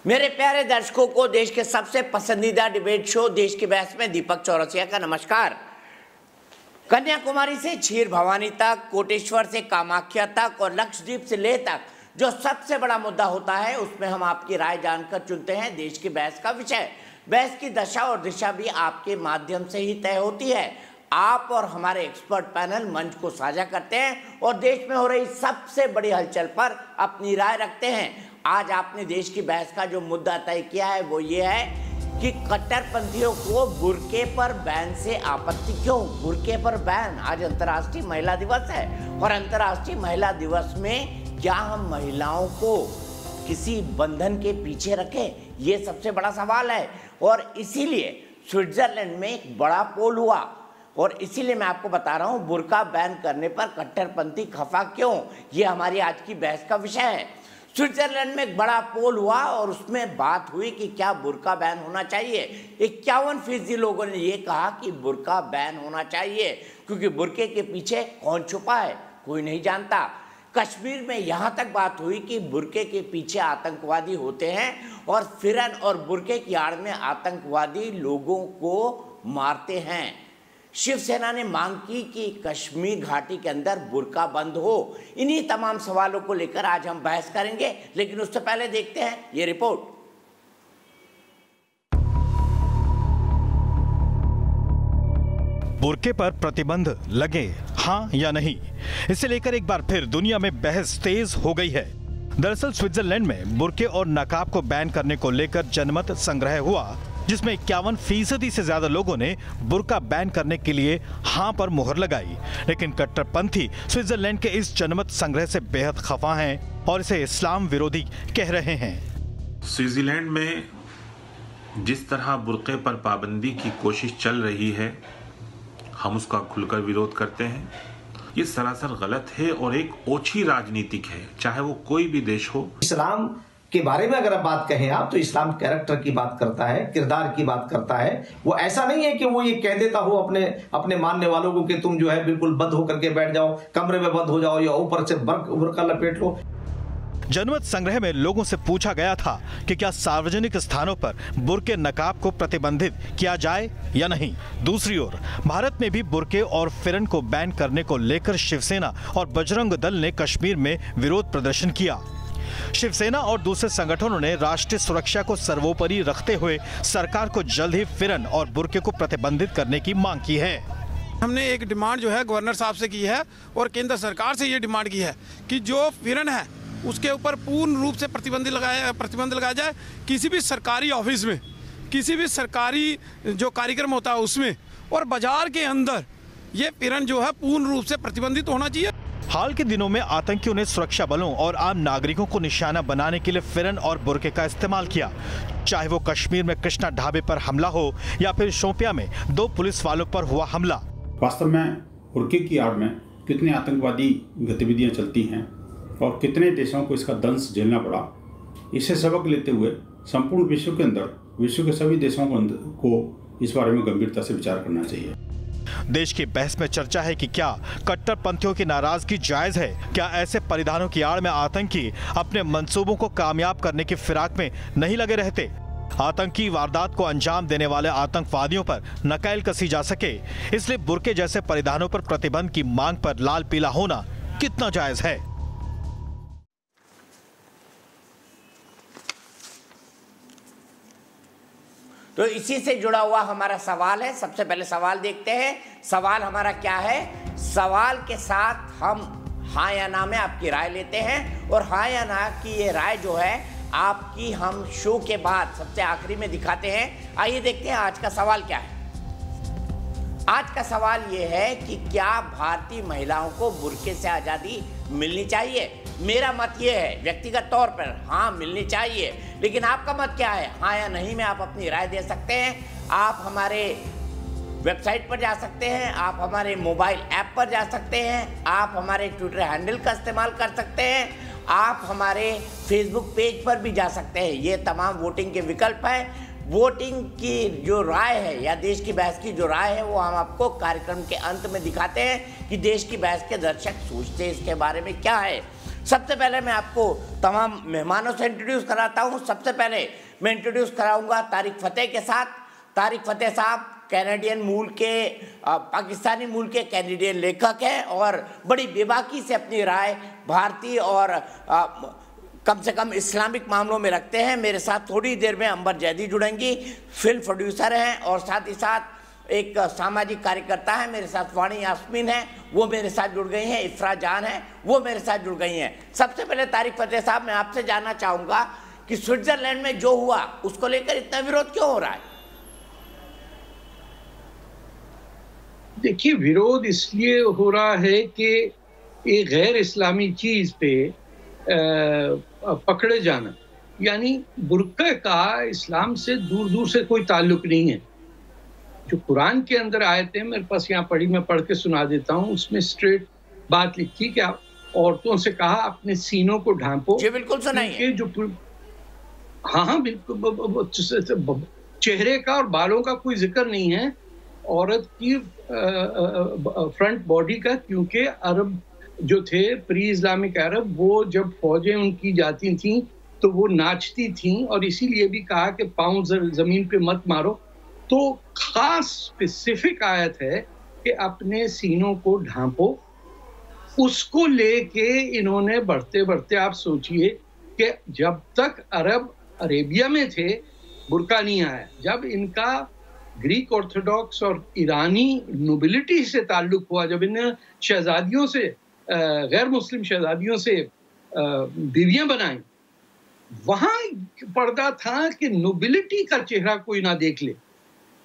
मेरे प्यारे दर्शकों को देश के सबसे पसंदीदा डिबेट शो देश की बहस में दीपक चौरसिया का नमस्कार। कन्याकुमारी से क्षीर भवानी तक, कोटेश्वर से कामाख्या तक और लक्षद्वीप से लेह तक जो सबसे बड़ा मुद्दा होता है उसमें हम आपकी राय जानकर चुनते हैं देश की बहस का विषय। बहस की दशा और दिशा भी आपके माध्यम से ही तय होती है। आप और हमारे एक्सपर्ट पैनल मंच को साझा करते हैं और देश में हो रही सबसे बड़ी हलचल पर अपनी राय रखते हैं। आज आपने देश की बहस का जो मुद्दा तय किया है वो ये है कि कट्टरपंथियों को बुर्के पर बैन से आपत्ति क्यों। बुर्के पर बैन। आज अंतर्राष्ट्रीय महिला दिवस है और अंतर्राष्ट्रीय महिला दिवस में क्या हम महिलाओं को किसी बंधन के पीछे रखें, ये सबसे बड़ा सवाल है। और इसीलिए स्विट्जरलैंड में एक बड़ा पोल हुआ और इसीलिए मैं आपको बता रहा हूं बुर्का बैन करने पर कट्टरपंथी खफा क्यों, ये हमारी आज की बहस का विषय है। स्विट्जरलैंड में एक बड़ा पोल हुआ और उसमें बात हुई कि क्या बुर्का बैन होना चाहिए। 51% लोगों ने ये कहा कि बुर्का बैन होना चाहिए क्योंकि बुर्के के पीछे कौन छुपा है कोई नहीं जानता। कश्मीर में यहाँ तक बात हुई कि बुर्के के पीछे आतंकवादी होते हैं और फिरन और बुर्के की आड़ में आतंकवादी लोगों को मारते हैं। शिवसेना ने मांग की कि कश्मीर घाटी के अंदर बुर्का बंद हो। इन्हीं तमाम सवालों को लेकर आज हम बहस करेंगे, लेकिन उससे पहले देखते हैं ये रिपोर्ट। बुर्के पर प्रतिबंध लगे हाँ या नहीं, इसे लेकर एक बार फिर दुनिया में बहस तेज हो गई है। दरअसल स्विट्जरलैंड में बुर्के और नकाब को बैन करने को लेकर जनमत संग्रह हुआ जिसमें 51% से ज्यादा लोगों ने बुर्का बैन करने के लिए हाँ पर मुहर लगाई। लेकिन कट्टरपंथी स्विट्जरलैंड के इस जनमत संग्रह से बेहद खफा हैं और इसे इस्लाम विरोधी कह रहे हैं। स्विट्जरलैंड में जिस तरह बुर्के पर पाबंदी की कोशिश चल रही है हम उसका खुलकर विरोध करते हैं। ये सरासर गलत है और एक ओछी राजनीतिक है, चाहे वो कोई भी देश हो। इस्लाम के बारे में अगर आप बात कहें आप तो इस्लाम कैरेक्टर की बात करता है, किरदार की बात करता है। वो ऐसा नहीं है कि वो ये कह देता हो अपने मानने वालों को कि तुम जो है बिल्कुल बंद होकर के बैठ जाओ, कमरे में बंद हो जाओ या ऊपर से बुर्का लपेट लो। जनमत संग्रह में लोगों से पूछा गया था कि क्या सार्वजनिक स्थानों पर बुर्के नकाब को प्रतिबंधित किया जाए या नहीं। दूसरी ओर भारत में भी बुर्के और फिरन को बैन करने को लेकर शिवसेना और बजरंग दल ने कश्मीर में विरोध प्रदर्शन किया। शिवसेना और दूसरे संगठनों ने राष्ट्रीय सुरक्षा को सर्वोपरि रखते हुए सरकार को जल्द ही फिरन और बुर्के को प्रतिबंधित करने की मांग की है। हमने एक डिमांड जो है गवर्नर साहब से की है और केंद्र सरकार से ये डिमांड की है कि जो फिरन है उसके ऊपर पूर्ण रूप से प्रतिबंध लगाया जाए। किसी भी सरकारी ऑफिस में, किसी भी सरकारी जो कार्यक्रम होता है उसमें और बाजार के अंदर ये फिरन जो है पूर्ण रूप से प्रतिबंधित होना चाहिए। हाल के दिनों में आतंकियों ने सुरक्षा बलों और आम नागरिकों को निशाना बनाने के लिए फिरन और बुर्के का इस्तेमाल किया, चाहे वो कश्मीर में कृष्णा ढाबे पर हमला हो या फिर शोपियां में 2 पुलिस वालों पर हुआ हमला। वास्तव में बुर्के की आड़ में कितने आतंकवादी गतिविधियां चलती हैं और कितने देशों को इसका दंश झेलना पड़ा, इसे सबक लेते हुए संपूर्ण विश्व के अंदर विश्व के सभी देशों को इस बारे में गंभीरता से विचार करना चाहिए। देश की बहस में चर्चा है कि क्या कट्टरपंथियों की नाराजगी जायज है। क्या ऐसे परिधानों की आड़ में आतंकी अपने मंसूबों को कामयाब करने की फिराक में नहीं लगे रहते। आतंकी वारदात को अंजाम देने वाले आतंकवादियों पर नकेल कसी जा सके, इसलिए बुर्के जैसे परिधानों पर प्रतिबंध की मांग पर लाल पीला होना कितना जायज है। तो इसी से जुड़ा हुआ हमारा सवाल है। सबसे पहले सवाल देखते हैं। सवाल हमारा क्या है। सवाल के साथ हम हाँ या ना में आपकी राय लेते हैं और हाँ या ना की ये राय जो है आपकी हम शो के बाद सबसे आखिरी में दिखाते हैं। आइए देखते हैं आज का सवाल क्या है। आज का सवाल ये है कि क्या भारतीय महिलाओं को बुर्के से आज़ादी मिलनी चाहिए। मेरा मत ये है व्यक्तिगत तौर पर हाँ मिलनी चाहिए, लेकिन आपका मत क्या है हाँ या नहीं में आप अपनी राय दे सकते हैं। आप हमारे वेबसाइट पर जा सकते हैं, आप हमारे मोबाइल ऐप पर जा सकते हैं, आप हमारे ट्विटर हैंडल का इस्तेमाल कर सकते हैं, आप हमारे फेसबुक पेज पर भी जा सकते हैं। ये तमाम वोटिंग के विकल्प हैं। वोटिंग की जो राय है या देश की बहस की जो राय है वो हम आपको कार्यक्रम के अंत में दिखाते हैं कि देश की बहस के दर्शक सोचते हैं इसके बारे में क्या है। सबसे पहले मैं आपको तमाम मेहमानों से इंट्रोड्यूस कराता हूं। सबसे पहले मैं इंट्रोड्यूस कराऊंगा तारिक फतेह के साथ। तारिक फतेह साहब कैनेडियन मूल के पाकिस्तानी मूल के कैनेडियन लेखक हैं और बड़ी बेबाकी से अपनी राय भारतीय और कम से कम इस्लामिक मामलों में रखते हैं। मेरे साथ थोड़ी देर में अंबर जैदी जुड़ेंगी, फिल्म प्रोड्यूसर हैं और साथ ही साथ एक सामाजिक कार्यकर्ता है। मेरे साथ वाणी यास्मीन है, वो मेरे साथ जुड़ गई हैं। इफ्रा जान है, वो मेरे साथ जुड़ गई हैं। सबसे पहले तारिक फतेह साहब, मैं आपसे जानना चाहूँगा कि स्विट्जरलैंड में जो हुआ उसको लेकर इतना विरोध क्यों हो रहा है? देखिए, विरोध इसलिए हो रहा है कि एक गैर इस्लामी चीज़ पे पकड़े जाना, यानी बुर्का का इस्लाम से दूर दूर से कोई ताल्लुक नहीं है। जो कुरान के अंदर आयतें मेरे पास यहाँ पढ़ी, मैं पढ़ के सुना देता हूँ। उसमें स्ट्रेट बात लिखी कि औरतों से कहा अपने सीनों को ढांपो। जी बिल्कुल सुनाइए। जो हाँ बिल्कुल, चेहरे का और बालों का कोई जिक्र नहीं है, औरत की फ्रंट बॉडी का, क्योंकि अरब जो थे प्री इस्लामिक अरब, वो जब फौजें उनकी जाती थीं तो वो नाचती थीं और इसीलिए भी कहा कि पाँव जमीन पे मत मारो। तो खास स्पेसिफिक आयत है कि अपने सीनों को ढांपो। उसको लेके इन्होंने बढ़ते बढ़ते, आप सोचिए कि जब तक अरेबिया में थे बुर्का नहीं आया। जब इनका ग्रीक ऑर्थोडॉक्स और ईरानी नोबिलिटी से ताल्लुक हुआ, जब इन्हें शहजादियों से, गैर मुस्लिम शहजादियों से बीवियां बनाई, वहां पर्दा था कि नोबिलिटी का चेहरा कोई ना देख ले,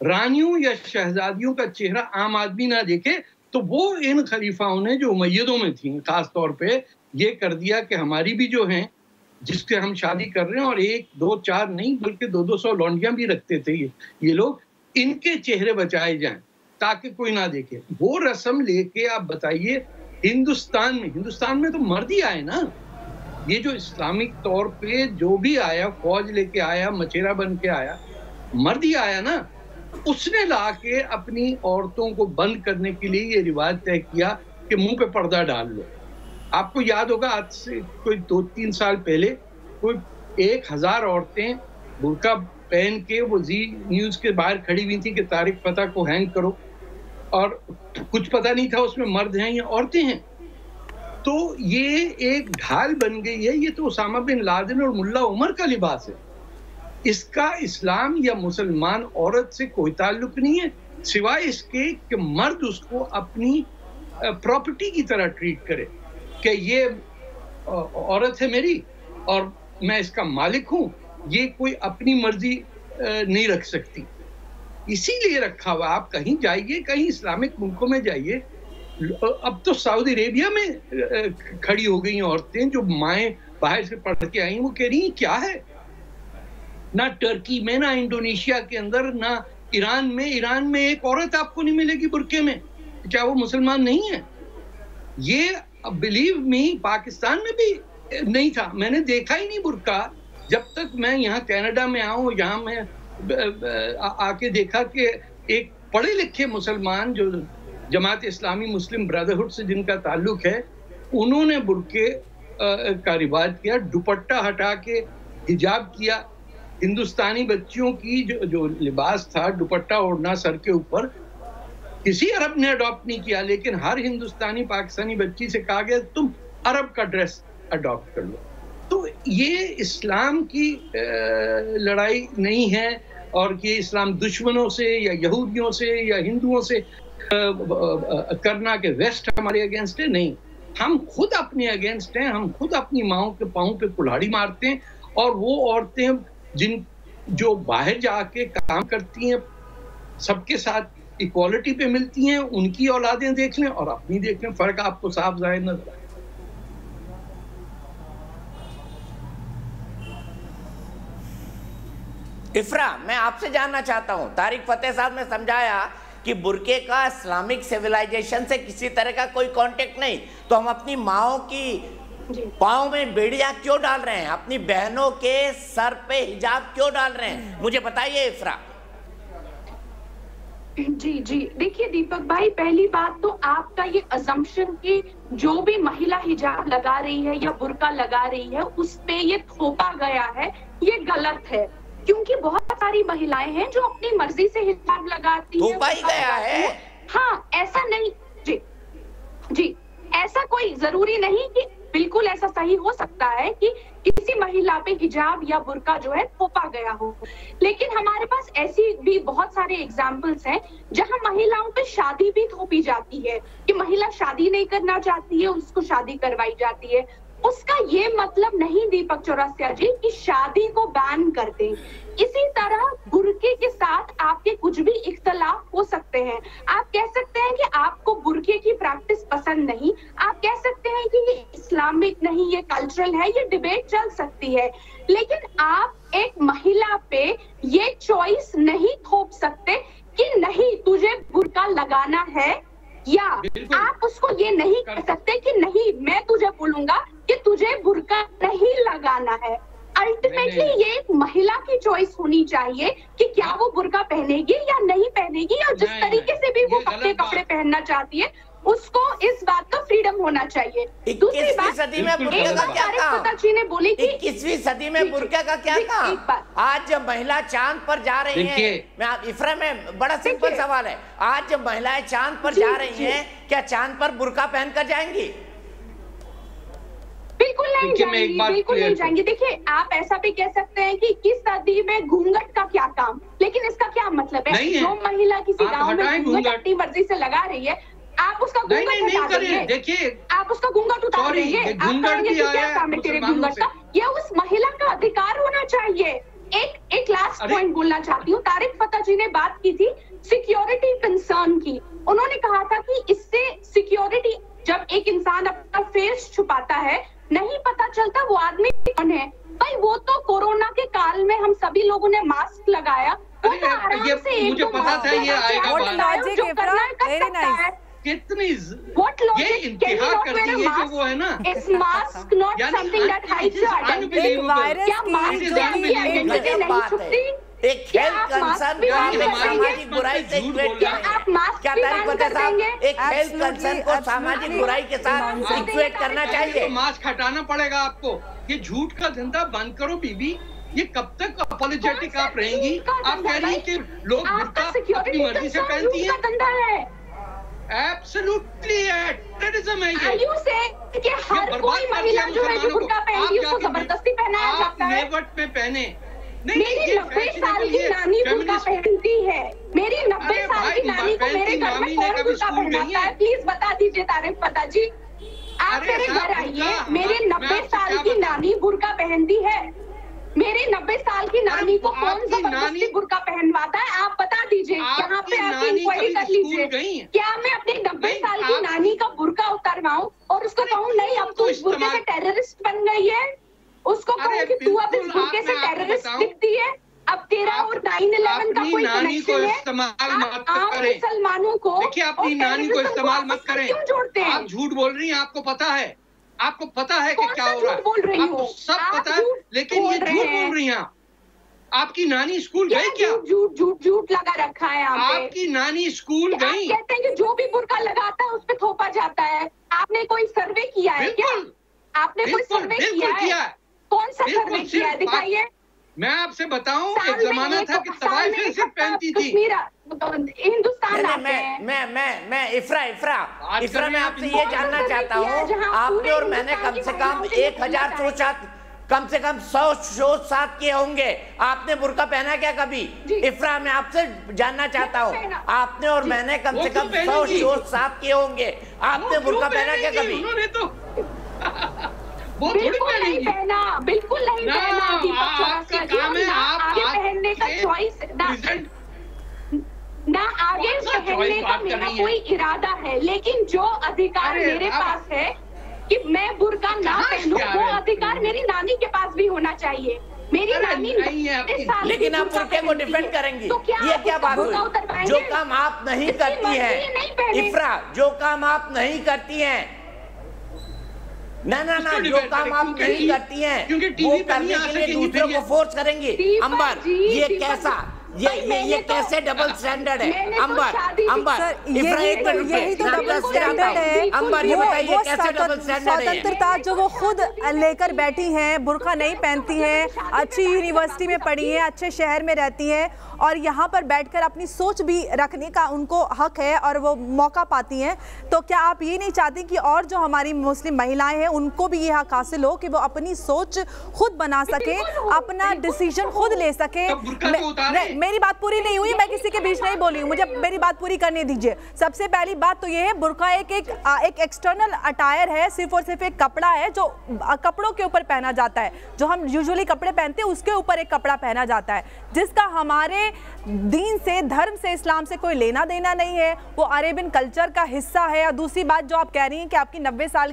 रानियों या शहजादियों का चेहरा आम आदमी ना देखे। तो वो इन खलीफाओं ने जो उमैयदों में थी खास तौर पे ये कर दिया कि हमारी भी जो हैं, जिसके हम शादी कर रहे हैं, और 1, 2, 4 नहीं बल्कि 200 लौंडियां भी रखते थे ये लोग, इनके चेहरे बचाए जाएं ताकि कोई ना देखे। वो रस्म लेके आप बताइए, हिंदुस्तान में तो मर्द ही आए ना। ये जो इस्लामिक तौर पे जो भी आया, फौज लेके आया, मचेरा बन के आया, मर्द ही आया ना। उसने लाके अपनी औरतों को बंद करने के लिए ये रिवाज तय किया कि मुंह पे पर्दा डाल लो। आपको याद होगा, आज से कोई 2-3 साल पहले कोई 1000 औरतें बुर्का पहन के वो जी न्यूज के बाहर खड़ी हुई थी कि तारिक फतेह को हैंग करो, और कुछ पता नहीं था उसमें मर्द हैं या औरतें हैं। तो ये एक ढाल बन गई है। ये तो उसामा बिन लादेन और मुल्ला उमर का लिबास है। इसका इस्लाम या मुसलमान औरत से कोई ताल्लुक नहीं है, सिवाय इसके कि मर्द उसको अपनी प्रॉपर्टी की तरह ट्रीट करे कि ये औरत है मेरी और मैं इसका मालिक हूं, ये कोई अपनी मर्जी नहीं रख सकती। इसीलिए रखा हुआ। आप कहीं जाइए, कहीं इस्लामिक मुल्कों में जाइए, अब तो सऊदी अरेबिया में खड़ी हो गई औरतें जो माएँ बाहर से पढ़ के आई, वो कह रही हैं क्या है। ना टर्की में, ना इंडोनेशिया के अंदर, ना ईरान में एक औरत आपको नहीं मिलेगी बुर्के में, क्या वो मुसलमान नहीं है। ये बिलीव मी, पाकिस्तान में भी नहीं था। मैंने देखा ही नहीं बुर्का जब तक मैं यहाँ कनाडा में आऊँ। यहाँ मैं आके देखा कि एक पढ़े लिखे मुसलमान जो जमात इस्लामी मुस्लिम ब्रदरहुड से जिनका ताल्लुक है, उन्होंने बुर्के का रिवाज किया, दुपट्टा हटा के हिजाब किया। हिंदुस्तानी बच्चियों की जो लिबास था, दुपट्टा ओढ़ना सर के ऊपर, किसी अरब ने अडॉप्ट नहीं किया, लेकिन हर हिंदुस्तानी पाकिस्तानी बच्ची से कहा गया तुम अरब का ड्रेस अडॉप्ट कर लो। तो ये इस्लाम की लड़ाई नहीं है, और ये इस्लाम दुश्मनों से या यहूदियों से या हिंदुओं से करना के वेस्ट हमारे अगेंस्ट है, नहीं। हम खुद अपने अगेंस्ट हैं। हम खुद अपनी माओं के पाँव पे कुल्हाड़ी मारते हैं, और वो औरतें जो बाहर जाके काम करती हैं, सबके साथ इक्वालिटी पे मिलती हैं, उनकी औलादें देख लें और अपनी देख लें, फर्क आपको साफ जाहिर नजर आए। इफ्रा, मैं आपसे जानना चाहता हूं, तारिक फतेह साहब ने समझाया कि बुर्के का इस्लामिक सिविलाइजेशन से किसी तरह का कोई कांटेक्ट नहीं, तो हम अपनी माओं की पाँव में बेड़ियां क्यों डाल रहे हैं, अपनी बहनों के सर पे हिजाब क्यों डाल रहे हैं, मुझे बताइए इफ्रा। जी जी, देखिए दीपक भाई, पहली बात तो आपका ये अजम्पशन कि जो भी महिला हिजाब लगा रही है या बुर्का लगा रही है उस पे ये थोपा गया है, ये गलत है। क्योंकि बहुत सारी महिलाएं हैं जो अपनी मर्जी से हिजाब लगाती हैं। थोपा ही गया है। हाँ, ऐसा नहीं जी जी, ऐसा कोई जरूरी नहीं कि बिल्कुल ऐसा सही हो सकता है कि किसी महिला पे हिजाब या बुर्का जो है थोपा गया हो, लेकिन हमारे पास ऐसी भी बहुत सारे एग्जाम्पल्स हैं जहां महिलाओं पे शादी भी थोपी जाती है कि महिला शादी नहीं करना चाहती है, उसको शादी करवाई जाती है। उसका ये मतलब नहीं दीपक चौरसिया जी कि शादी को बैन कर दें। इसी तरह बुर्के के साथ आपके कुछ भी इख्तलाफ हो सकते हैं। आप कह सकते हैं कि आपको बुर्के की प्रैक्टिस पसंद नहीं, आप कह सकते हैं कि ये इस्लामिक नहीं, ये कल्चरल है, ये डिबेट चल सकती है, लेकिन आप एक महिला पे ये चॉइस नहीं थोप सकते कि नहीं तुझे बुर्का लगाना है, या आप उसको ये नहीं कह सकते कि नहीं मैं तुझे बोलूंगा कि तुझे बुर्का नहीं लगाना है। अल्टीमेटली ये एक महिला की चॉइस होनी चाहिए कि क्या वो बुर्का पहनेगी या नहीं पहनेगी, और जिस तरीके से भी वो कपड़े पहनना चाहती है उसको इस बात का फ्रीडम होना चाहिए। दूसरी बात, सदी में बुर्के का क्या काम? जी ने बोली कि 21वीं सदी में बुर्के का क्या काम? आज जब महिला चांद पर जा रही हैं, मैं आप इफ्रा में बड़ा सिंपल सवाल है, आज जब महिलाएं चांद पर जा रही हैं, क्या चांद पर बुर्का पहनकर जाएंगी? बिल्कुल नहीं जाएंगी, बिल्कुल नहीं जाएंगी। देखिए, आप ऐसा भी कह सकते हैं कि 21 सदी में घूंघट का क्या काम, लेकिन इसका क्या मतलब है? जो महिला किसी गांव में घूंघट अपनी मर्जी से लगा रही है, आप उसका घूंघट हटा देंगे? देखिए, आप उसका घूंघट उतार देंगे? क्या काम है तेरे घूंघट का? ये उस महिला का अधिकार होना चाहिए। एक लास्ट पॉइंट बोलना चाहती हूँ। तारिक फतेह जी ने बात की थी सिक्योरिटी कंसर्न की। उन्होंने कहा था कि इससे सिक्योरिटी, जब एक इंसान अपना फेस छुपाता है, नहीं पता चलता वो आदमी कौन है। भाई वो तो कोरोना के काल में हम सभी लोगों ने मास्क लगाया, वो तो आराम से मुझे पता था ये आएगा कितनी ये इंतहा करती है जो वो है ना, mask not something that hides your identity. क्या मास्क की आइडेंटिटी नहीं छुपती? एक हेल्थ कंसर्न को सामाजिक बुराई से इक्वेट करेंगे क्या तारिक फतेह साहब? एक हेल्थ कंसर्न को सामाजिक बुराई के साथ इक्वेट करना चाहिए। मास्क हटाना पड़ेगा आपको। ये झूठ का धंधा बंद करो बीबी। ये कब तक अपॉलोजेटिक आप रहेंगी? आप कह रही हैं कि लोग बुर्का अपनी मर्जी से पहनती हैं। एब्सोल्युटली टेररिज्म है ये। कि हर कोई महिला जो है जो बुर्का पहनती है उसको जबरदस्ती पहनाया जाता है। नेवट पे पहने। मेरी 90 साल की नानी बुर्का पहनती है। मेरी 90 साल की नानी को मेरे घर में कौन बुर्का पहनाता है? प्लीज बता दीजिए तारिक फतेह जी। आप मेरे घर आइए, मेरी 90 साल की नानी बुर्का पहनती है। मेरी 90 साल की नानी को कौन जबरदस्ती बुर्का पहनवाता है? आप बता दीजिए। यहाँ पे आप इंक्वायरी कर लीजिए। क्या मैं अपनी 90 साल की नानी का बुर्का उतारवाऊं और उसको कहूँ नहीं अब तू इस बुर्के से टेररिस्ट बन गई है? उसको कहूँ कि तू अब इस बुर्के से टेररिस्ट दिखती है? अब तेरा और 9/11 का कोई कनेक्शन है? आप मुसलमानों को देखिए, अपनी नानी को इस्तेमाल मत करें। क्यों जोड़ते हैं? आप झूठ बोल रही हैं, आपको पता है। आपको पता है कि क्या हो रहा है, बोल रही आपको सब पता है, लेकिन ये झूठ बोल रही हैं। आपकी नानी स्कूल गई क्या? झूठ लगा रखा है यहाँ पे। आपकी नानी स्कूल गई? कहते हैं कि जो भी बुर्का लगाता है उस पे थोपा जाता है। आपने कोई सर्वे किया है क्या? आपने कोई सर्वे किया है? कौन सा सर्वे किया है? दिखाइए। मैं आपसे बताऊं, एक जमाना था कि तवाइफ सिर्फ पहनती थी। हिंदुस्तान मैं इफ्रा मैं आपसे ये जानना चाहता हूँ, आपने और मैंने कम से कम 100 शो साथ किए होंगे। आपने बुर्का पहना क्या कभी? इफ्रा मैं आपसे जानना चाहता हूँ, आपने और मैंने कम से कम 100 शो साथ किए होंगे। आपने बुर्का पहना क्या कभी? उन्होंने तो बिल्कुल नहीं पहना, बिल्कुल नहीं पहना। आपका काम है, आप आगे पहनने का चॉइस ना आगे पहनने का मेरा कोई इरादा है, लेकिन जो अधिकार मेरे पास है कि मैं बुर्का ना पहनूं, वो अधिकार मेरी नानी के पास भी होना चाहिए। मेरी नानी लेकिन आप बुर्के को डिफेंड करेंगी, तो ये क्या बात हुई? जो काम आप नहीं करती हैं इफ्रा, जो काम आप नहीं करती हैं, ना जो काम आप नहीं करती हैं वो करने के लिए दूसरों को फोर्स करेंगी। अंबर, ये कैसा ये कैसे डबल स्टैंडर्ड है? अंबर यही तो डबल स्टैंडर्ड है। अंबर, ये बताइए कैसे डबल स्टैंडर्ड है? स्वतंत्रता जो वो खुद लेकर बैठी हैं, बुर्का नहीं पहनती हैं, अच्छी यूनिवर्सिटी में पढ़ी हैं, अच्छे शहर में रहती हैं और यहाँ पर बैठकर अपनी सोच भी रखने का उनको हक है और वो मौका पाती हैं। तो क्या आप ये नहीं चाहती कि और जो हमारी मुस्लिम महिलाएं हैं उनको भी ये हक हासिल हो कि वो अपनी सोच खुद बना सके, अपना डिसीजन खुद ले सके? मेरी बात पूरी नहीं हुई, मैं किसी के बीच नहीं बोली हूँ, मुझे मेरी बात पूरी करने दीजिए। सबसे पहली बात तो ये है, बुर्का एक एक्सटर्नल अटायर है, सिर्फ और सिर्फ एक कपड़ा है जो कपड़ों के ऊपर पहना जाता है। जो हम यूजुअली कपड़े पहनते हैं उसके ऊपर एक कपड़ा पहना जाता है, जिसका हमारे दीन से, धर्म से, इस्लाम से कोई लेना देना नहीं है। वो अरेबियन कल्चर का हिस्सा है। और दूसरी बात जो आप कह रही हैं कि आपकी 90 साल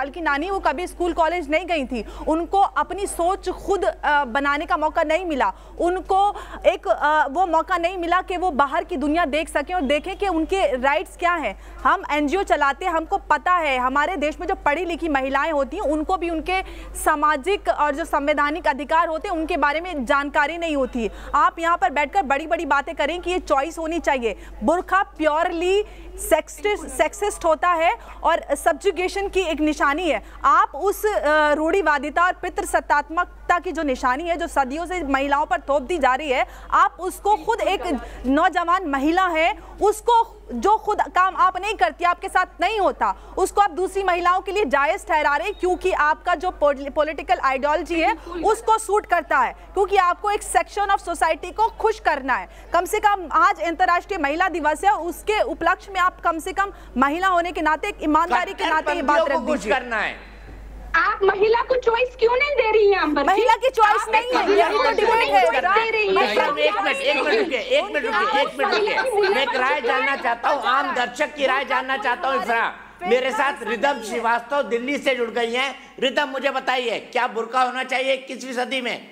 की नानी वो कभी स्कूल कॉलेज नहीं गई थी, उनको अपनी सोच खुद बनाने का मौका नहीं मिला, उनको एक वो मौका नहीं मिला कि वो बाहर की दुनिया देख सकें और देखें कि उनके राइट्स क्या हैं। हम NGO चलाते हैं, हमको पता है हमारे देश में जो पढ़ी लिखी महिलाएं होती हैं उनको भी उनके सामाजिक और जो संवैधानिक अधिकार होते हैं उनके बारे में जानकारी नहीं होती। आप यहाँ पर बैठकर बड़ी बड़ी बातें करें कि ये चॉइस होनी चाहिए। बुर्का प्योरली सेक्सिस्ट होता है और सब्जुगेशन की एक निशानी है। आप उस रूढ़िवादिता और पितृसत्तात्मकता की जो निशानी है जो सदियों से महिलाओं पर थोप दी जा रही है, आप उसको खुद एक नौजवान महिला है, उसको जो खुद काम आप नहीं करती, आपके साथ नहीं होता, उसको आप दूसरी महिलाओं के लिए जायज ठहरा रहे क्योंकि आपका जो पॉलिटिकल आइडियोलॉजी है उसको सूट करता है, क्योंकि आपको एक सेक्शन ऑफ सोसाइटी को खुश करना है। कम से कम आज अंतर्राष्ट्रीय महिला दिवस है, उसके उपलक्ष्य में आप कम से कम महिला होने के नाते, ईमानदारी के नाते ये बात रख दीजिए। करना है। आप महिला को चॉइस क्यों नहीं दे रही हैं अंबर? महिला की चॉइस नहीं है, यही तो डिबेट है। एक मिनट रुकिए। मैं एक राय जानना चाहता हूँ, आम दर्शक की राय जानना चाहता हूँ। इफ्रा, मेरे साथ रिदम श्रीवास्तव दिल्ली से जुड़ गई हैं। रिदम, मुझे बताइए क्या बुर्का होना चाहिए 21वीं सदी में?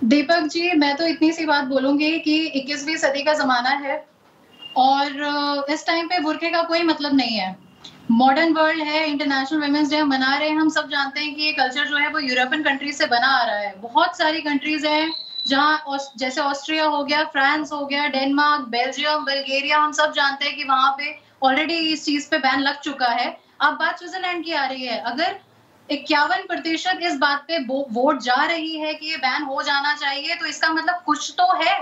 दीपक जी, मैं तो इतनी सी बात बोलूंगी कि 21वीं सदी का जमाना है और इस टाइम पे बुर्के का कोई मतलब नहीं है। मॉडर्न वर्ल्ड है, इंटरनेशनल वुमेन्स डे हम मना रहे हैं। हम सब जानते हैं कि ये कल्चर जो है वो यूरोपियन कंट्रीज से बना आ रहा है। बहुत सारी कंट्रीज हैं जहाँ, जैसे ऑस्ट्रिया हो गया, फ्रांस हो गया, डेनमार्क, बेल्जियम, बल्गेरिया, हम सब जानते हैं कि वहां पे ऑलरेडी इस चीज पे बैन लग चुका है। अब बात स्विट्जरलैंड की आ रही है। अगर 51% इस बात पे वोट जा रही है कि ये बैन हो जाना चाहिए, तो इसका मतलब कुछ तो है,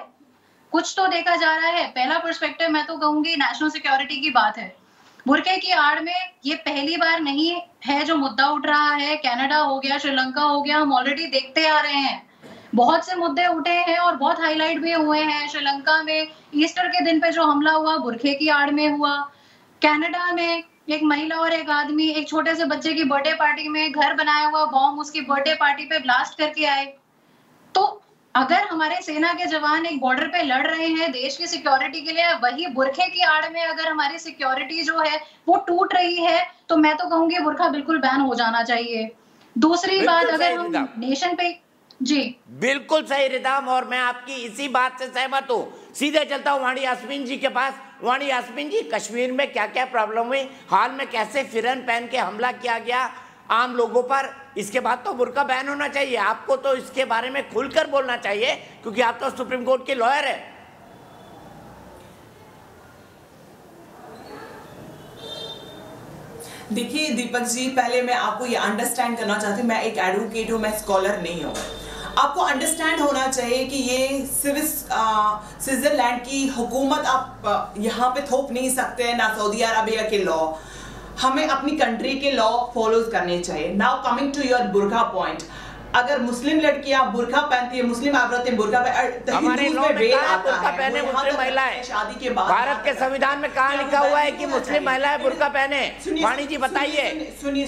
कुछ तो देखा जा रहा है। पहला पर्सपेक्टिव मैं तो कहूंगी नेशनल सिक्योरिटी की बात है। बुर्के की आड़ में ये पहली बार नहीं है जो मुद्दा उठ रहा है। कनाडा हो गया, श्रीलंका हो गया, हम ऑलरेडी देखते आ रहे हैं। बहुत से मुद्दे उठे हैं और बहुत हाईलाइट भी हुए हैं। श्रीलंका में ईस्टर के दिन पे जो हमला हुआ बुर्के की आड़ में हुआ। कनाडा में एक महिला और एक आदमी एक छोटे से बच्चे की बर्थडे पार्टी में घर बनाया हुआ बॉम्ब उसकी बर्थडे पार्टी पे ब्लास्ट करके आए। तो अगर हमारे सेना के जवान एक बॉर्डर पे लड़ रहे हैं देश की सिक्योरिटी के लिए, वही बुर्के की आड़ में अगर हमारी सिक्योरिटी जो है वो टूट रही है, तो मैं तो कहूंगी बुर्का बिल्कुल बैन हो जाना चाहिए। दूसरी बात, अगर हम नेशन पे, जी बिल्कुल सही रिदम, और मैं आपकी इसी बात से सहमत हूँ। सीधे चलता हूँ वाणी यास्मीन जी के पास। वाणी यास्मीन जी, कश्मीर में क्या क्या प्रॉब्लम हुई, हाल में कैसे फिरन पहन के हमला किया गया आम लोगों पर, इसके बाद तो बुर्का बैन होना चाहिए। आपको तो इसके बारे में खुलकर बोलना चाहिए क्योंकि आप तो सुप्रीम कोर्ट के लॉयर है। देखिए दीपक जी, पहले मैं आपको ये अंडरस्टैंड करना चाहती हूँ, मैं एक एडवोकेट हूँ, मैं स्कॉलर नहीं हूँ। आपको अंडरस्टैंड होना चाहिए कि ये स्विट्जरलैंड की हुकूमत आप यहाँ पे थोप नहीं सकते, ना सऊदी अरबिया के लॉ। हमें अपनी कंट्री के लॉ फॉलो करने चाहिए। Now coming to your burqa point, अगर मुस्लिम लड़कियां बुर्का पहनती है, मुस्लिम औरतें बुर्का हमारे लॉ में बुर्का पहने मुस्लिम महिलाएं, शादी के बाद भारत के संविधान में कहाँ लिखा हुआ है कि मुस्लिम महिलाएं बुर्का पहने? वाणी जी बताइए। सुनिए,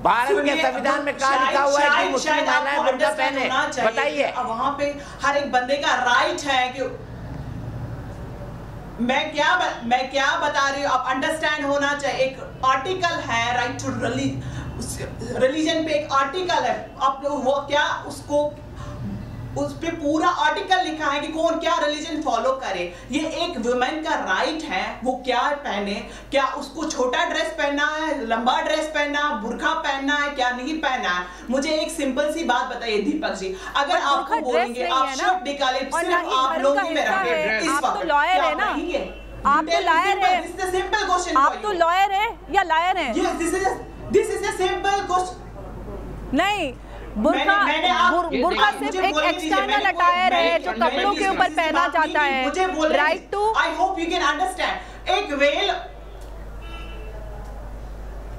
भारत के संविधान में कहाँ लिखा हुआ है कि मुस्लिम महिलाएं बुर्का पहने? बताइए। अब वहां पे हर एक बंदे का राइट है कि मैं क्या बता रही हूँ, आप अंडरस्टैंड होना चाहिए। एक आर्टिकल है राइट टू रिलीजन पे, एक आर्टिकल है। आप लोग वो क्या उसको उस पे पूरा आर्टिकल लिखा है कि कौन क्या रिलीजन फॉलो करे। ये एक वुमेन का राइट है, वो क्या पहने, क्या उसको छोटा ड्रेस पहनना है, लंबा ड्रेस पहनना, बुर्का पहनना है, क्या नहीं पहनना है। मुझे एक सिंपल सी बात बताइए दीपक जी, अगर आपको बोलेंगे आप शर्ट निकाले सिर्फ आप लोग ही में रखें इस वक्त, आप तो लॉयर है ना, आप तो लॉयर है, सिंपल क्वेश्चन, आप तो लॉयर है या लायर है? This is a simple question. नहीं, बुर्का सिर्फ एक एक्सटर्नल अटायर है जो कपड़ों के ऊपर पहना जाता है। Right to, I hope you can understand. एक वेल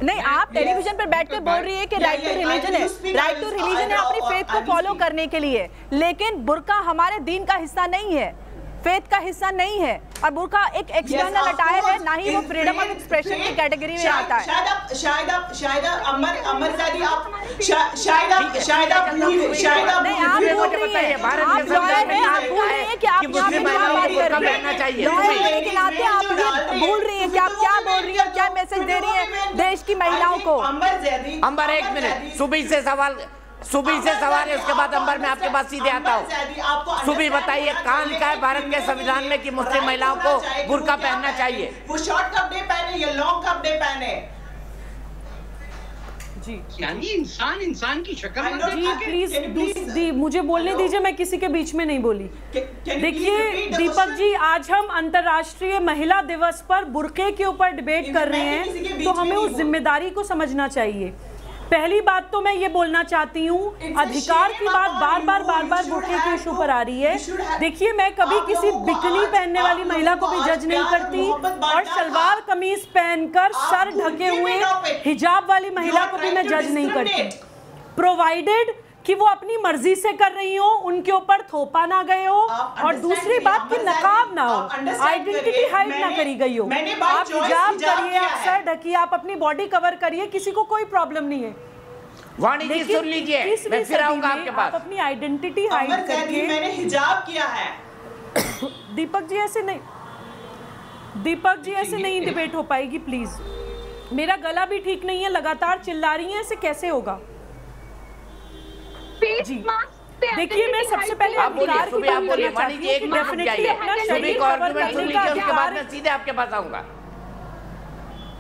नहीं, आप टेलीविजन पर बैठ के बोल रही है कि राइट टू रिलीजन है, राइट टू रिलीजन है अपनी फेथ को फॉलो करने के लिए, लेकिन बुर्का हमारे दीन का हिस्सा नहीं है, फेथ का हिस्सा नहीं है, और बुर्का एक एक्सटर्नल अटायर है, ना ही वो फ्रीडम ऑफ एक्सप्रेशन की कैटेगरी में आता है। शायद अमर सादी आप शायद आप भूल रही हैं, आप लॉयर हैं, आप भूल रही हैं कि आप यहाँ पे क्या बात कर रही हैं, लॉयर होने के नाते आप ये भूल रही हैं कि आप क्या बोल रही हैं, क्या मैसेज दे रही हैं देश की महिलाओं को। अंबर एक मिनट, सुबी से सवाल है, उसके बाद अंबर मैं आपके पास सीधे आता हूँ। सुबी बताइए, कहाँ लिखा है भारत के संविधान में कि मुस्लिम महिलाओं को बुर्का पहनना चाहिए? वो शॉर्ट कपड़े पहने या लॉन्ग कपड़े पहने जी, यानी इंसान की शक्ल। प्लीज मुझे बोलने दीजिए, मैं किसी के बीच में नहीं बोली। देखिए दीपक जी, आज हम अंतर्राष्ट्रीय महिला दिवस पर बुर्के के ऊपर डिबेट कर रहे हैं, तो हमें उस जिम्मेदारी को समझना चाहिए। पहली बात तो मैं ये बोलना चाहती हूँ, अधिकार की बात बार बार बुर्के के इशू पर आ रही है। देखिए, मैं कभी किसी बिकनी पहनने वाली महिला को भी जज नहीं करती, और सलवार कमीज पहनकर सर ढके हुए हिजाब वाली महिला को भी मैं जज नहीं करती, प्रोवाइडेड कि वो अपनी मर्जी से कर रही हो, उनके ऊपर थोपा ना गए हो, और दूसरी बात कि नकाब ना हो, आइडेंटिटी हाइड ना करी गई हो। आप हिजाब करिए, आप सर ढकिए, आप अपनी बॉडी कवर करिए, किसी को कोई प्रॉब्लम नहीं है। वाणी जी सुन लीजिए, मैं फिर आऊंगा आपके पास। आप अपनी आइडेंटिटी हाइड करके, मैंने हिजाब किया है। दीपक जी ऐसे नहीं, दीपक जी ऐसे नहीं डिबेट हो पाएगी प्लीज। मेरा गला भी ठीक नहीं है, लगातार चिल्ला रही है, ऐसे कैसे होगा? जी देखिए, मैं सबसे पहले अधिकार की बात करना चाहती हूँ कि डेफिनेटली अपना शरीर कवर करने का अधिकार, मैं सीधे आपके पास आऊंगा।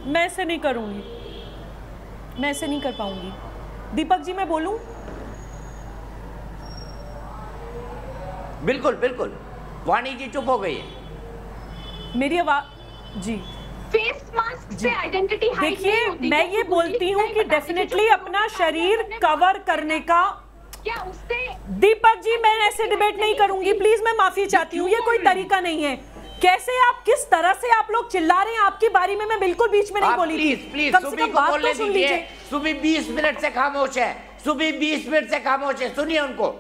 मैं ऐसे नहीं करूंगी, मैं ऐसे नहीं कर पाऊंगी। दीपक जी, मैं बोलूं? बिल्कुल बिल्कुल, वाणी जी चुप हो गई है। मेरी आवाज जी, फेस मास्क से आइडेंटिटी हाइड। देखिए, मैं ये बोलती हूँ कि डेफिनेटली अपना शरीर कवर करने का, क्या उससे दीपक जी मैं ऐसे डिबेट नहीं करूंगी प्लीज, मैं माफी चाहती हूँ, ये कोई तरीका नहीं है। कैसे आप, किस तरह से आप लोग चिल्ला रहे हैं, आपकी बारी में मैं बिल्कुल बीच में नहीं बोली थी। प्लीज कम से कम बात तो सुन लीजिए। सुबी 20 मिनट से खामोश है, सुबी 20 मिनट से खामोश है, सुनिए उनको।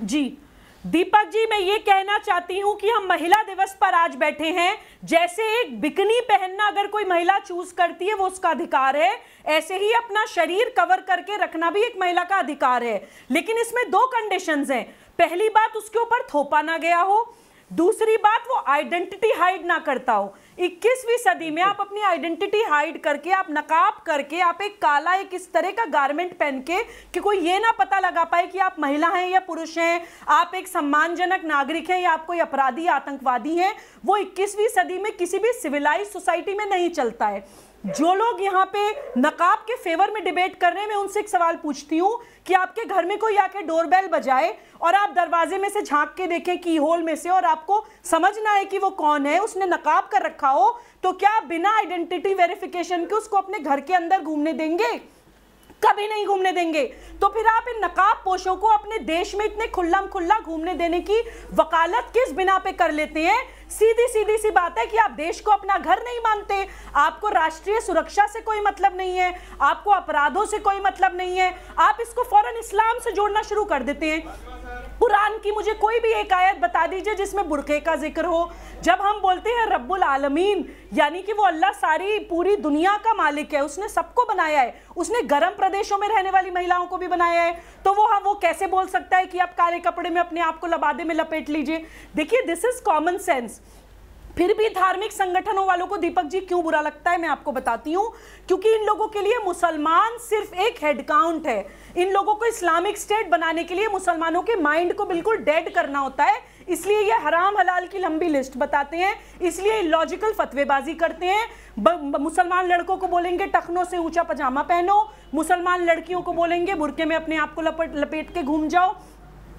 जी दीपक जी, मैं ये कहना चाहती हूं कि हम महिला दिवस पर आज बैठे हैं। जैसे एक बिकनी पहनना अगर कोई महिला चूज करती है वो उसका अधिकार है, ऐसे ही अपना शरीर कवर करके रखना भी एक महिला का अधिकार है, लेकिन इसमें दो कंडीशंस हैं। पहली बात, उसके ऊपर थोपा ना गया हो, दूसरी बात वो आइडेंटिटी हाइड ना करता हो। 21वीं सदी में आप अपनी आइडेंटिटी हाइड करके, आप नकाब करके, आप एक काला एक इस तरह का गारमेंट पहन के कि कोई ये ना पता लगा पाए कि आप महिला हैं या पुरुष हैं, आप एक सम्मानजनक नागरिक हैं या आप कोई अपराधी आतंकवादी हैं, वो 21वीं सदी में किसी भी सिविलाइज सोसाइटी में नहीं चलता है। जो लोग यहाँ पे नकाब के फेवर में डिबेट कर रहे हैं, मैं उनसे एक सवाल पूछती हूँ कि आपके घर में कोई आके डोरबेल बजाए और आप दरवाजे में से झांक के देखें की होल में से, और आपको समझना है कि वो कौन है, उसने नकाब कर रखा हो, तो क्या आप बिना आइडेंटिटी वेरिफिकेशन के उसको अपने घर के अंदर घूमने देंगे? कभी नहीं घूमने देंगे। तो फिर आप इन नकाब पोशों को अपने देश में इतने खुल्लम खुल्ला घूमने देने की वकालत किस बिना पे कर लेते हैं? सीधी सीधी सी बात है कि आप देश को अपना घर नहीं मानते, आपको राष्ट्रीय सुरक्षा से कोई मतलब नहीं है, आपको अपराधों से कोई मतलब नहीं है, आप इसको फौरन इस्लाम से जोड़ना शुरू कर देते हैं। कुरान की मुझे कोई भी एक आयत बता दीजिए जिसमें बुर्के का जिक्र हो। जब हम बोलते हैं रब्बुल आलमीन, यानी कि वो अल्लाह सारी पूरी दुनिया का मालिक है, उसने सबको बनाया है, उसने गर्म प्रदेशों में रहने वाली महिलाओं को भी बनाया है, तो वो कैसे बोल सकता है कि आप काले कपड़े में अपने आप को लबादे में लपेट लीजिए? देखिए, दिस इज कॉमन सेंस। फिर भी धार्मिक संगठनों वालों को दीपक जी क्यों बुरा लगता है, मैं आपको बताती हूं। क्योंकि इन लोगों के लिए मुसलमान सिर्फ एक हेड काउंट है। इन लोगों को इस्लामिक स्टेट बनाने के लिए मुसलमानों के माइंड को बिल्कुल डेड करना होता है, इसलिए ये हराम हलाल की लंबी लिस्ट बताते हैं, इसलिए लॉजिकल फतवेबाजी करते हैं। मुसलमान लड़कों को बोलेंगे टखनों से ऊंचा पजामा पहनो, मुसलमान लड़कियों को बोलेंगे बुर्के में अपने आप को लपेट के घूम जाओ।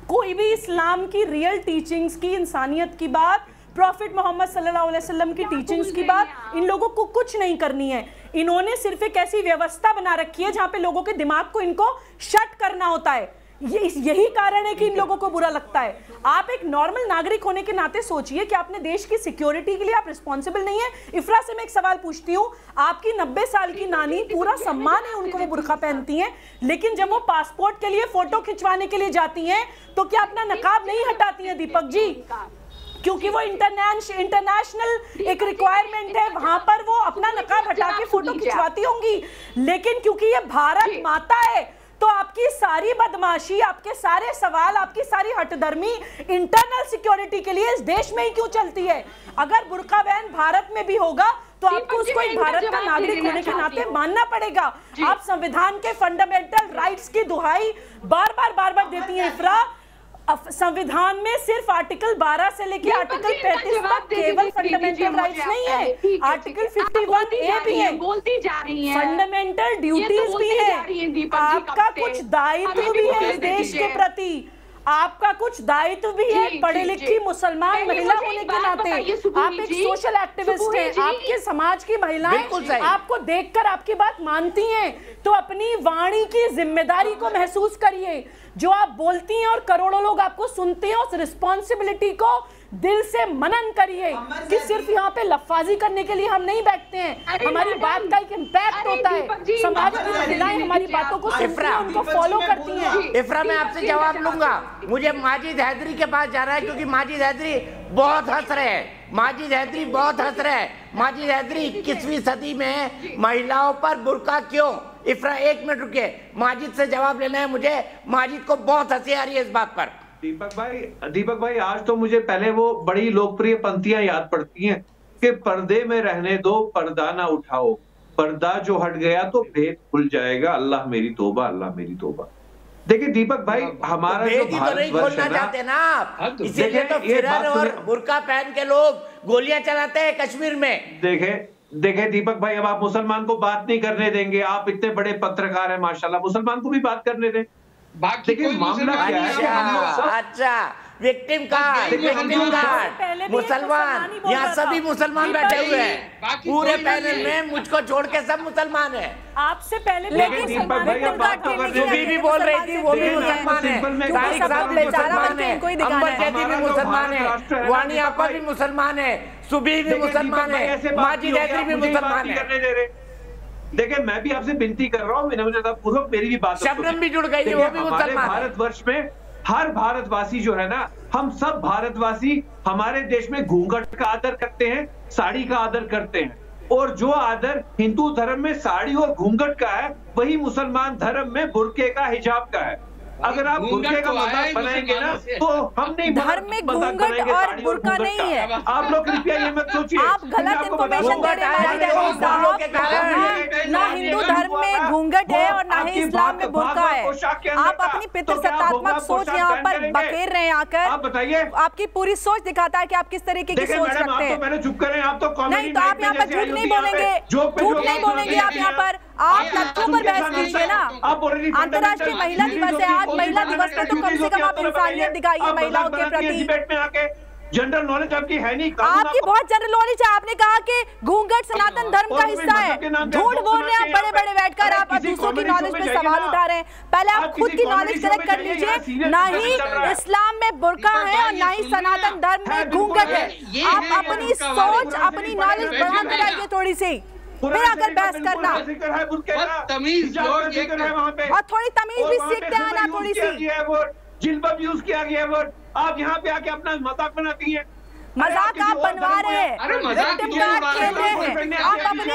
कोई भी इस्लाम की रियल टीचिंग्स की, इंसानियत की बात, प्रॉफिट मोहम्मद सल्लल्लाहु अलैहि वसल्लम की टीचिंग्स की बात इन लोगों को कुछ नहीं करनी है। इन्होंने सिर्फ एक ऐसी व्यवस्था बना रखी है जहां पे लोगों के दिमाग को इनको शट करना होता है। यही कारण है कि इन लोगों को बुरा लगता है। आप एक नॉर्मल नागरिक होने के नाते सोचिए कि अपने देश की सिक्योरिटी के लिए आप रिस्पॉन्सिबल नहीं है। इफ्रा से मैं एक सवाल पूछती हूँ, आपकी 90 साल की नानी, पूरा सम्मान है उनको, वो बुर्का पहनती हैं, लेकिन जब वो पासपोर्ट के लिए फोटो खिंचवाने के लिए जाती हैं तो क्या अपना नकाब नहीं हटाती हैं दीपक जी? क्योंकि वो इंटरनेशनल एक रिक्वायरमेंट है, वहां पर वो अपना नकाब हटा के फोटो खिंचवाती होंगी। लेकिन क्योंकि ये भारत माता है तो आपकी सारी बदमाशी, आपके सारे सवाल, आपकी सारी हटधर्मी इंटरनल सिक्योरिटी के लिए इस देश में ही क्यों चलती है? अगर बुर्का बैन भारत में भी होगा तो आपको उसको एक भारत का नागरिक होने के नाते मानना पड़ेगा। आप संविधान के फंडामेंटल राइट्स की दुहाई बार बार देती हैं इफ्रा। संविधान में सिर्फ आर्टिकल 12 से लेकर आर्टिकल 35 तक केवल फंडामेंटल राइट्स नहीं है, आर्टिकल 51A भी है, बोलती जा रही है, फंडामेंटल ड्यूटीज भी है, आपका कुछ दायित्व भी है इस देश के प्रति, आपका कुछ दायित्व भी है पढ़ी लिखी मुसलमान महिला होने के नाते। आप एक सोशल एक्टिविस्ट हैं, आपके समाज की महिलाएं आपको देखकर आपकी बात मानती हैं, तो अपनी वाणी की जिम्मेदारी को महसूस करिए। जो आप बोलती हैं और करोड़ों लोग आपको सुनते हैं, उस रिस्पॉन्सिबिलिटी को दिल से मनन करिए कि सिर्फ यहाँ पे लफाजी करने के लिए हम नहीं बैठते हैं, हमारी बात का एक इम्पैक्ट होता है, समाज की महिलाएं हमारी बातों को सुनती हैं, उनको फॉलो करती हैं। इफ्रा, मैं आपसे जवाब लूंगा। मुझे माजिद हैदरी के पास जाना है क्योंकि माजिद हैदरी बहुत हंस रहे हैं, माजिद हैदरी बहुत हंस रहे हैं। माजिद हैदरी 21वीं सदी में महिलाओं पर बुर्का क्यों? इफ्रा 1 मिनट रुके, माजिद से जवाब लेना है मुझे। माजिद को बहुत हंसी आ रही है इस बात पर। दीपक भाई आज तो मुझे पहले वो बड़ी लोकप्रिय पंक्तियां याद पड़ती हैं कि पर्दे में रहने दो, पर्दा ना उठाओ, पर्दा जो हट गया तो भेद खुल जाएगा, अल्लाह मेरी तौबा, अल्लाह मेरी तौबा। देखिए दीपक भाई, हमारा जो भारतवर्ष है चाहते ना आप, इसीलिए तो फिरन और बुर्का पहन के लोग गोलियां चलाते हैं कश्मीर में। देखे दीपक भाई, अब आप मुसलमान को बात नहीं करने देंगे, आप इतने बड़े पत्रकार हैं माशाल्लाह, मुसलमान को भी बात करने दें। देखिए मामला क्या है, अच्छा विक्टिम कार्ड, मुसलमान, यहाँ सभी मुसलमान बैठे हुए हैं, पूरे पैनल में मुझको छोड़ के सब मुसलमान है। आपसे पहले सुबी भी बोल रही थी, वो भी मुसलमान है, तारिक साहब भी मुसलमान है, अंबर जैदी भी मुसलमान है, वानी आपा भी मुसलमान है, सुबी भी मुसलमान है, माजिद हैदरी भी मुसलमान है। देखिए मैं भी आपसे विनती कर रहा हूँ, पूर्वक मेरी भी बात, शबनम भी जुड़ गई है, वो भी मुसलमान है। भारतवर्ष में हर भारतवासी जो है ना, हम सब भारतवासी हमारे देश में घूंघट का आदर करते हैं, साड़ी का आदर करते हैं, और जो आदर हिंदू धर्म में साड़ी और घूंघट का है वही मुसलमान धर्म में बुर्के का, हिजाब का है। अगर आप बुर्के का मजाक बनाएंगे ना तो हम नहीं, धर्म में घूंघट और बुर्का नहीं है। आप लोग कृपया ये मत सोचिए, आप गलत इंफॉर्मेशन दे रहे हैं। ना हिंदू धर्म में घूंघट है और ना ही इस्लाम में बुर्का है। आप अपनी पितृसत्तात्मक सोच यहाँ पर बखेर रहे हैं आकर। आप बताइए, आपकी पूरी सोच दिखाता है कि आप किस तरीके की सोच रखते हैं। मैंने चुप करें, आप तो नहीं, तो आप यहाँ पर झूठ नहीं बोलेंगे, झूठ नहीं बोलेंगे आप यहाँ पर, आप तथ्यों पर बहस कीजिए ना। अंतर्राष्ट्रीय महिला दिवस है आज, महिला दिवस पे तो कम से कम आप इंसानियत दिखाइए महिलाओं के प्रति। जनरल नॉलेज आपकी है नहीं, आपकी बहुत जनरल नॉलेज है। आपने कहा कि घूंघट सनातन धर्म का हिस्सा है, झूठ बोल रहे हैं आप बड़े बड़े बैठकर, आप दूसरों की नॉलेज पे सवाल उठा रहे हैं। पहले आप खुद की नॉलेज करेक्ट कर लीजिए। ना ही इस्लाम में बुर्का है और ना ही सनातन धर्म में घूंघट है। आप अपनी सोच, अपनी नॉलेज बढ़ाते रहिए थोड़ी सी, फिर आकर बहस करना, और थोड़ी तमीज भी सीखते हैं ना, थोड़ी सी जिल्बब यूज किया गया वर्ड, आप यहाँ पे आके अपना मजाक बनाती हैं। मजाक आप बनवा रहे हैं, विक्टिम कार्ड खेल रहे हैं। आप अपनी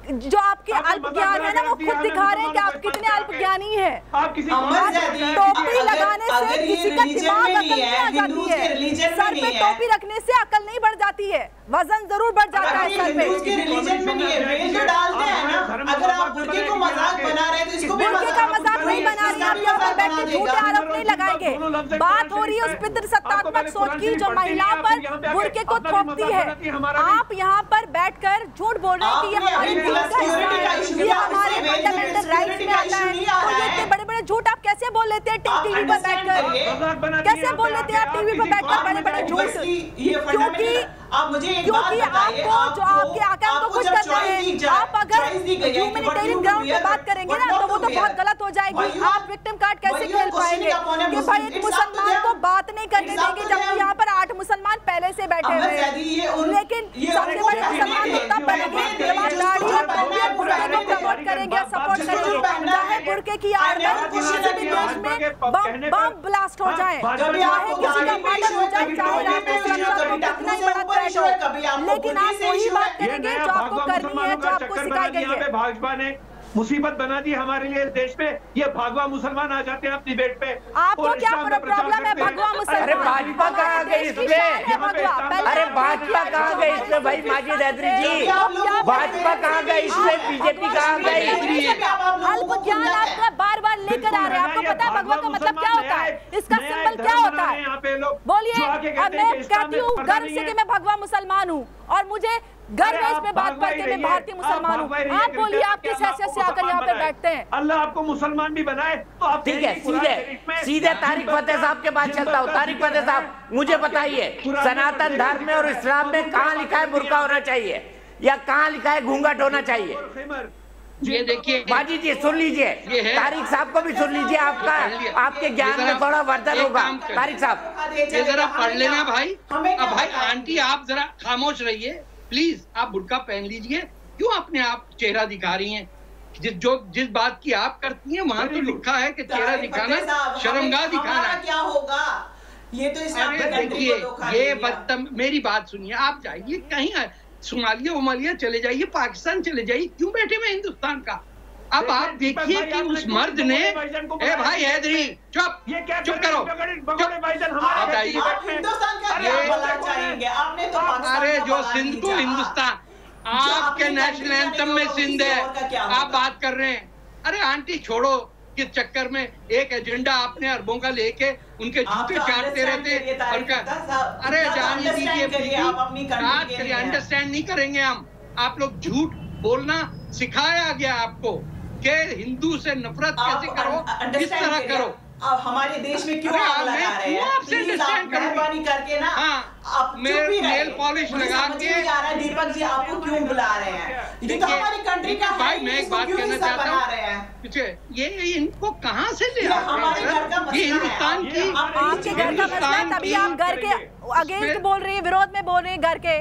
जो आपके अल्प ज्ञान है ना वो खुद दिखा रहे हैं कि आप कितने अल्प ज्ञानी हैं। टोपी लगाने से किसी का दिमाग अकल नहीं आ जाती है, सर पे टोपी रखने से अकल नहीं बढ़ जाती है। वजन जरूर बढ़ जाता है सर पे। हिंदूज के रिलीजन में नहीं है, वेल जो डालते हैं ना, अगर आप बुर्के को मजाक बना रहे हैं तो इसको भी बुर्के का मजाक नहीं बना रही, आप यहाँ पर बैठ के झूठे आरोप नहीं लगाएंगे। बात हो रही है उस पितृसत्तात्मक सोच की जो महिला पर बुर्के को थोपती है। आप यहाँ पर बैठकर झूठ बोल रहे हैं कि ये हमारी ये हमारे फंडामेंटल राइट्स में आता है, तो ये इतने बड़े-बड़े झूठ आप कैसे बोल लेते हैं टीवी पर बैठकर? कैसे बोल लेते हैं आप टीवी पर बैठकर बड़े-बड़े झूठ? क्योंकि आपको जो आपके आकाम को खुश करना है, आप अगर ह्यूमैनिटेरियन ग्राउंड पे बात करेंगे ना तो वो तो बहुत गलत हो जाएगी। आप विक्टिम कार्ड कैसे खेल पाएंगे कि भाई एक मुसलमान को बात नहीं करने देंगे जबकि यहाँ पर 8 मुसलमान पहले से बैठे हुए हैं। लेकिन सबसे बड़े मुसलमान तो तब बनेंगे जब आप दाढ़ी और टोपी और बुर्के को प्रमोट करेंगे, सपोर्ट करेंगे। चाहे बुर्के की आड़ में किसी भी देश में बम ब्लास्ट हो जाए, चाहे किसी का मर्डर हो जाए, चाहे राष्ट्रीय सुरक्षा को कितना ही बड़ा थ्रेट हो, लेकिन आप वही बात करेंगे जो आपको करनी है, जो आपको सिखाई गई है। भाजपा ने मुसीबत बना दी हमारे लिए इस देश में। ये भगवा मुसलमान आ जाते हैं अपनी डिबेट पे। आपको क्या प्रॉब्लम है भगवा मुसलमान? अरे भाजपा कहाँ गई इसमें? अरे भाजपा कहाँ गई इसमें भाई माजिद हैदरी जी? भाजपा कहाँ गई इसमें? बीजेपी कहाँ गई? अल्पज्ञान आपका बार-बार लेकर आ रहे हैं। आपको पता है भगवा का मतलब क्या होता है? इसका सिंबल क्या होता है? बोलिए। अब मैं कहती हूँ गर्व से कि मैं भगवा मुसलमान हूँ और मुझे गर्व है इस पे बात करके मैं भारतीय मुसलमान हूँ। आप बोलिए आप किस हैसियत से आकर यहाँ पे बैठते हैं? अल्लाह आपको मुसलमान भी बनाए तो आप ठीक है, सीधे तारिक फतेह साहब के पास चलता हूँ। तारिक फतेह साहब, मुझे बताइए सनातन धर्म में और इस्लाम में कहाँ लिखा है बुर्का होना चाहिए या कहाँ लिखा है घूंघट होना चाहिए? ये देखिए बाजी जी सुन लीजिए, तारिक साहब को भी सुन लीजिए, आपके ज्ञान में थोड़ा वर्धन होगा। तारिक साहब ये जरा पढ़ लेना भाई। अब भाई आंटी आप जरा खामोश रहिए प्लीज। आप बुर्का पहन लीजिए, क्यों अपने आप चेहरा दिखा रही हैं? जिस बात की आप करती हैं वहाँ तो लिखा है कि चेहरा दिखाना शर्मगाह दिखाना है। क्या होगा ये तो देखिए ये मेरी बात सुनिए, आप जाइए कहीं सोमालिया वोमालिया चले जाइए, पाकिस्तान चले जाइए, क्यों बैठे हुए हिंदुस्तान का? अब आप देखिए कि उस मर्द ने ए भाई हैदरी चुप करो, आप आइए। अरे जो सिंध को हिंदुस्तान, आपके नेशनल एंथम में सिंध है, आप बात कर रहे हैं। अरे आंटी छोड़ो, किस चक्कर में एक एजेंडा आपने अरबों का लेके उनके जूते चाटते रहते। अरे जाने दीजिए, अंडरस्टैंड नहीं करेंगे हम। आप लोग झूठ बोलना सिखाया गया आपको कि हिंदू से नफरत कैसे करो, किस तरह करो। हमारे देश में क्यों आग लगा रहे हैं? प्लीज आप मेहरबानी करके ना आप नेल पॉलिश लगा के दीपक जी आपको क्यों बुला रहे हैं? ये तो हमारी कंट्री का भाई मैं एक बात कहना चाहता हूँ, ये इनको कहाँ से ले हमारे घर का ये हिंदुस्तान की आपके घर का मसला है, तभी आप घर के अगेंस्ट बोल रही है, विरोध में बोल रही है घर के।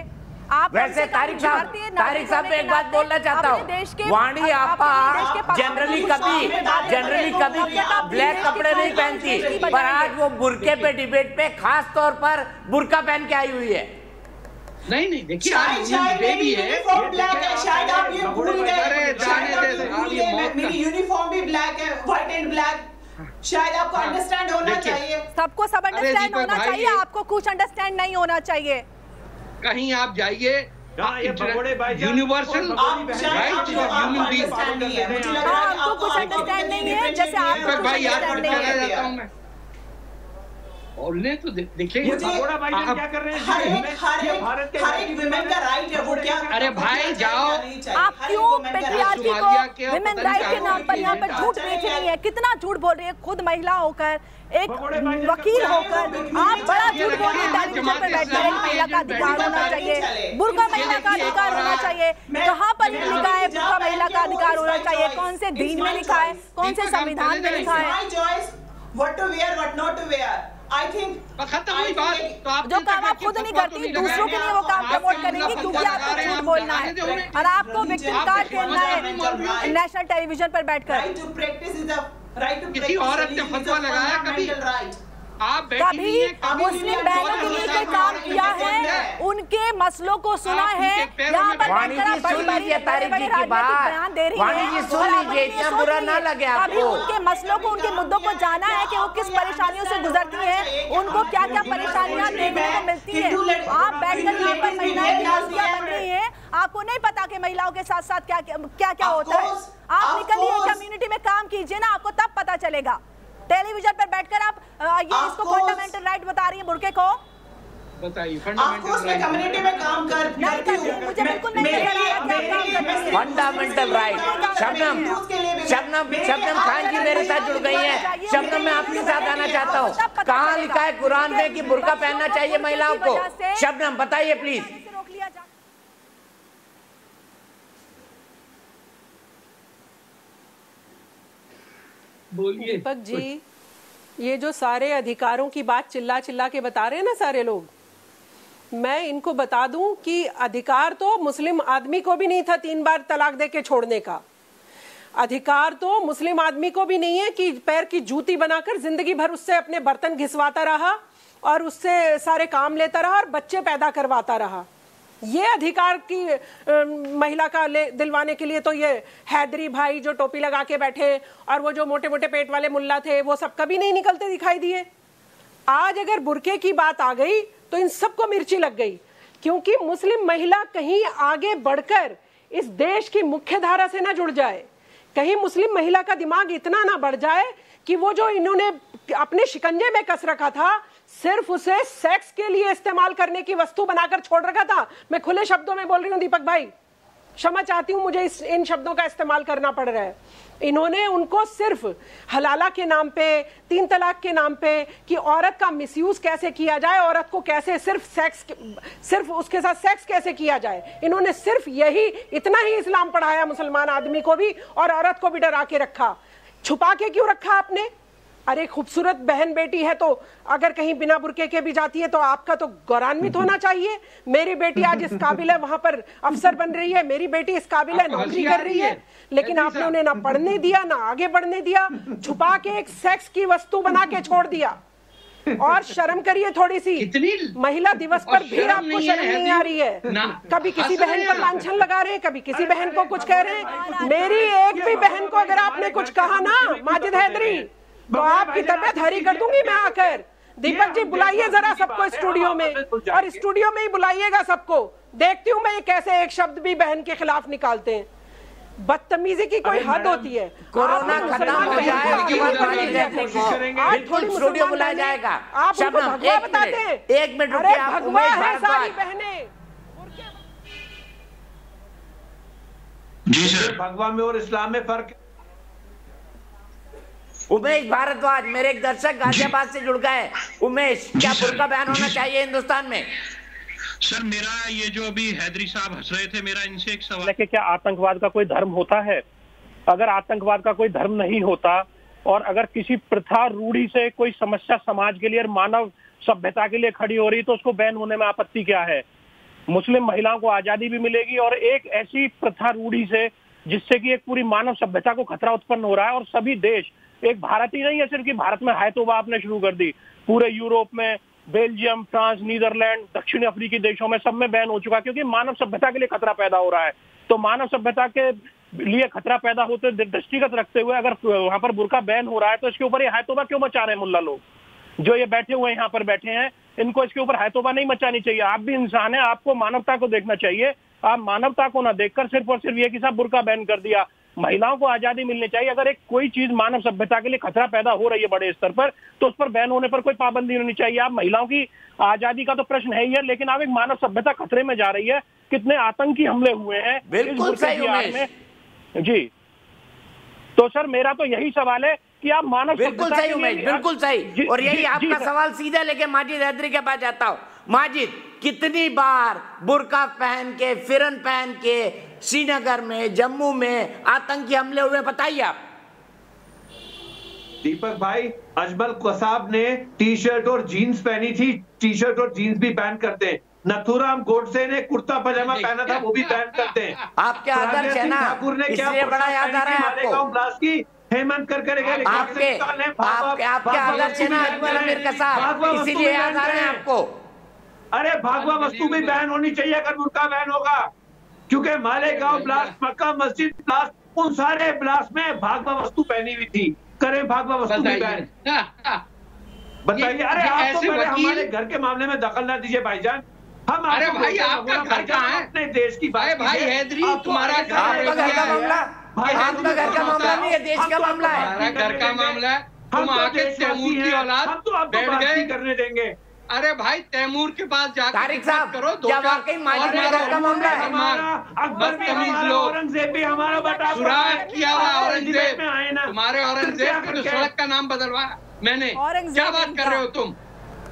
आप वैसे तारिक साहब मैं एक बात बोलना चाहता हूँ। वाणी आपा जनरली कभी ब्लैक कपड़े नहीं पहनती, पर आज वो बुर्के पे डिबेट पे खास तौर पर बुर्का पहन के आई हुई है। नहीं देखिए बेबी है, शायद आप ये भूल गए। मेरी यूनिफॉर्म भी ब्लैक है, व्हाइट एंड ब्लैक। शायद आपको अंडरस्टैंड होना चाहिए। सबको सब अंडरस्टैंड होना चाहिए, आपको कुछ अंडरस्टैंड नहीं होना चाहिए। कहीं आप जाइए, यूनिवर्सल राइट ह्यूमन बीइंग। आपको कुछ अंडरस्टैंड नहीं है, जैसे आपको भाई यार जाता हूं मैं बोलने तो देखिए क्या कर रहे हैं? हर एक विमेन का राइट है, वो क्या? अरे भाई जाओ, आप क्यों पेट्रियार्की को विमेन राइट के नाम पर यहाँ पर झूठ बेच रही है? कितना झूठ बोल रही है, खुद महिला होकर, एक वकील होकर आप बड़ा झूठ बोल रही है। टेलीविजन पर बैठकर एक महिला का अधिकार होना चाहिए, बुर्का महिला का अधिकार होना चाहिए। कहाँ पर लिखा है बुर्का महिला का अधिकार होना चाहिए? कौन से दीन में लिखा है, कौन से संविधान में लिखा है? What to wear, what not to wear. I think खत्म हुई बात। तो आप जो काम आप खुद नहीं करती, दूसरों के लिए वो काम प्रमोट करेंगी क्योंकि आपको झूठ बोलना है और आपको विक्टिम कार्ड खेलना है नेशनल टेलीविजन पर बैठकर। किसी औरत ने फतवा लगाया कभी? आप कभी मुस्लिम बहनों के लिए कोई काम किया है, उनके मसलों को सुना है? यहाँ पर वाणी जी सुन लीजिए तारिक जी की बात, वाणी जी सुन लीजिए, इतना बुरा ना लगे अभी आपको। उनके मसलों को, उनके मुद्दों को जाना है कि वो किस परेशानियों से गुजरती हैं, उनको क्या क्या परेशानियां देखने को मिलती है। आप बैठकर यहाँ पर महिलाएं की हस्तियां बन रही हैं, आपको नहीं पता कि महिलाओं के साथ साथ क्या क्या होता है। आप निकलिए, कम्युनिटी में काम कीजिए ना, आपको तब पता चलेगा। टेलीविजन पर बैठकर आप ये इसको फंडामेंटल राइट बता रही है बुर्के को। बताइए कम्युनिटी में काम करती हूँ, मुझे बिल्कुल नहीं फंडामेंटल राइट। शबनम खान जी मेरे साथ जुड़ गई हैं। शबनम, मैं आपके साथ आना चाहता हूँ। कहाँ लिखा है कुरान में कि बुर्का पहनना चाहिए महिलाओं को? शबनम बताइए प्लीज। बोलिए दीपक जी, ये जो सारे अधिकारों की बात चिल्ला चिल्ला के बता रहे हैं ना सारे लोग, मैं इनको बता दूं कि अधिकार तो मुस्लिम आदमी को भी नहीं था 3 बार तलाक देके छोड़ने का। अधिकार तो मुस्लिम आदमी को भी नहीं है कि पैर की जूती बनाकर जिंदगी भर उससे अपने बर्तन घिसवाता रहा और उससे सारे काम लेता रहा और बच्चे पैदा करवाता रहा। ये अधिकार की महिला का दिलवाने के लिए तो ये हैदरी भाई जो टोपी लगा के बैठे और वो जो मोटे मोटे पेट वाले मुल्ला थे, वो सब कभी नहीं निकलते दिखाई दिए। आज अगर बुर्के की बात आ गई तो इन सबको मिर्ची लग गई, क्योंकि मुस्लिम महिला कहीं आगे बढ़कर इस देश की मुख्य धारा से ना जुड़ जाए, कहीं मुस्लिम महिला का दिमाग इतना ना बढ़ जाए कि वो जो इन्होंने अपने शिकंजे में कस रखा था, सिर्फ उसे सेक्स के लिए इस्तेमाल करने की वस्तु बनाकर छोड़ रखा था। मैं खुले शब्दों में बोल रही हूँ दीपक भाई, क्षमा चाहती हूँ, मुझे इन शब्दों का इस्तेमाल करना पड़ रहा है। इन्होंने उनको सिर्फ हलाला के नाम पे, 3 तलाक के नाम पे, कि औरत का मिसयूज कैसे किया जाए, औरत को कैसे सिर्फ उसके साथ सेक्स कैसे किया जाए, इन्होंने सिर्फ यही, इतना ही इस्लाम पढ़ाया मुसलमान आदमी को भी और औरत को भी डरा के रखा। छुपा के क्यों रखा आपने? अरे खूबसूरत बहन बेटी है तो अगर कहीं बिना बुरके के भी जाती है तो आपका तो गौरवान्वित होना चाहिए। मेरी बेटी आज इस काबिल है, वहां पर अफसर बन रही है, मेरी बेटी इस काबिल है, नौकरी कर रही है, लेकिन आपने उन्हें ना पढ़ने दिया ना आगे बढ़ने दिया, छुपा के एक सेक्स की वस्तु बना के छोड़ दिया। और शर्म करिए थोड़ी सी, महिला दिवस पर भी आपको शर्म नहीं आ रही है। कभी किसी बहन पर लांछन लगा रहे हैं, कभी किसी बहन को कुछ कह रहे हैं। मेरी एक भी बहन को अगर आपने कुछ कहा ना माजिद हैदरी, तो आपकी तबीयत हरी कर दूंगी मैं आकर। दीपक जी बुलाइए जरा सबको स्टूडियो में, और स्टूडियो में ही बुलाइएगा सबको। देखती हूँ मैं कैसे एक शब्द भी बहन के खिलाफ निकालते हैं। बदतमीजी की कोई हद होती है। कोरोना खत्म हो जाए उसके बाद बिल्कुल स्टूडियो बुलाया जाएगा। आप उनको भगवा बताते हैं। 1 मिनट रुकिए, आप भगवा है सारी बहनें। जी सर, भगवा में और इस्लाम में फर्क। उमेश भारद्वाज, मेरे एक दर्शक गाजियाबाद से जुड़ गए। उमेश, क्या बुर्का बैन होना चाहिए हिंदुस्तान में? सर, मेरा ये जो अभी हैदरी साहब हंस रहे थे, मेरा इनसे एक सवाल है कि क्या आतंकवाद का कोई धर्म होता है? अगर आतंकवाद का कोई धर्म नहीं होता और अगर किसी प्रथा रूढ़ी से कोई समस्या समाज के लिए और मानव सभ्यता के लिए खड़ी हो रही तो उसको बैन होने में आपत्ति क्या है? मुस्लिम महिलाओं को आजादी भी मिलेगी और एक ऐसी प्रथा रूढ़ी से जिससे कि एक पूरी मानव सभ्यता को खतरा उत्पन्न हो रहा है। और सभी देश, एक भारत ही नहीं है सिर्फ कि भारत में है तोबा आपने शुरू कर दी, पूरे यूरोप में, बेल्जियम, फ्रांस, नीदरलैंड, दक्षिण अफ्रीकी देशों में सब में बैन हो चुका, क्योंकि मानव सभ्यता के लिए खतरा पैदा हो रहा है। तो मानव सभ्यता के लिए खतरा पैदा होते दृष्टिगत रखते हुए अगर वहां पर बुर्का बैन हो रहा है तो इसके ऊपर ये हायतोबा क्यों मचा रहे हैं मुल्ला लोग? जो ये बैठे हुए यहाँ पर बैठे हैं, इनको इसके ऊपर हायतोबा नहीं मचानी चाहिए। आप भी इंसान है, आपको मानवता को देखना चाहिए। आप मानवता को ना देखकर सिर्फ और सिर्फ ये कि साहब बुर्का बैन कर दिया। महिलाओं को आजादी मिलनी चाहिए। अगर एक कोई चीज मानव सभ्यता के लिए खतरा पैदा हो रही है बड़े स्तर पर, तो उस पर बैन होने पर कोई पाबंदी होनी चाहिए। आप महिलाओं की आजादी का तो प्रश्न है ही है, लेकिन आप एक मानव सभ्यता खतरे में जा रही है। कितने आतंकी हमले हुए हैं बिल्कुल सही उमेश जी। तो सर मेरा तो यही सवाल है कि आप मानव बिल्कुल सही उमेश, बिल्कुल सही। और यही आपका सवाल सीधा लेके माजिद हैदरी के पास जाता हूँ। माजिद, कितनी बार बुर्का पहन के, फिरन पहन के श्रीनगर में, जम्मू में आतंकी हमले हुए, बताइए आप। दीपक भाई, अजमल कसाब ने टी शर्ट और जीन्स पहनी थी, टी शर्ट और जीन्स भी बैन करते हैं। नथुराम गोडसे ने कुर्ता पजामा पहना था, वो भी बैन करते हैं। आपके आदर्श है ना, ठाकुर ने क्या इसलिए बड़ा याद आ रहा है आपको। ब्लास्ट की, हेमंत करके गए, आपके आदर्श है ना अकबर अमीर का साहब, इसीलिए याद आ रहे हैं आपको। अरे भागवा वस्तु भी बैन होनी चाहिए अगर बुर्का बैन होगा, क्योंकि मालेगांव ब्लास्ट, मक्का मस्जिद ब्लास्ट, उन सारे ब्लास्ट में भागवा वस्तु पहनी हुई थी। करें भागवा वस्तु भी बैन, बताइए। अरे आप तो पहले हमारे घर के मामले में दखल ना दीजिए भाईजान। हम अरे भाई आपका घर कहाँ है? अपने देश की बात, भाई हैदरी तुम्हारा आपका घर का मामला, आपका घर का मामला नहीं है, देश का मामला है। हमारा घर का मामला है। तुम आके तैमूर की औलाद बैठ गए करने देंगे। अरे भाई तैमूर के पास जाकर तारिक साहब करो, क्या वाकई मालिक का घर का मामला है? अकबर भी हमारा, औरंगजेब भी हमारा बटा सुराग किया हुआ औरंगजेब, तुम्हारे औरंगजेब की तो सड़क का नाम बदलवाया मैंने। क्या बात कर रहे हो तुम?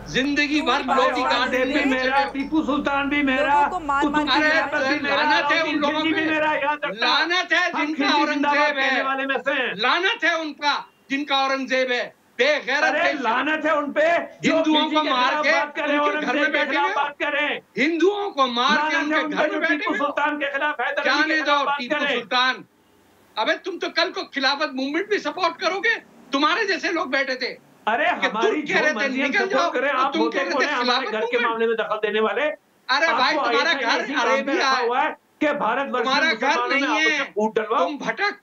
जिंदगी भर लोग भी मेरा, टीपू सुल्तान भी मेरा, लानत है उन लोगों पे, लानत है जिनका औरंगजेब है, लानत है उनका जिनका औरंगजेब है। बेगैरत, लानत है उनपे हिंदुओं को मार के घर में बैठे बात करें, हिंदुओं को मार के उनके घर में बैठे टीपू सुल्तान के खिलाफ है। जाने दो टीपू सुल्तान। अबे तुम तो कल को खिलाफत मूवमेंट भी सपोर्ट करोगे, तुम्हारे जैसे लोग बैठे थे। अरे हमारी जो मर्जी हम सपोर्ट करें, आप तुम कह रहे थे हमारे घर के मामले में दखल देने वाले। अरे भाई तुम्हारा घर अरेबिया हुआ है कि भारत तुम्हारा घर नहीं है, तुम भटक,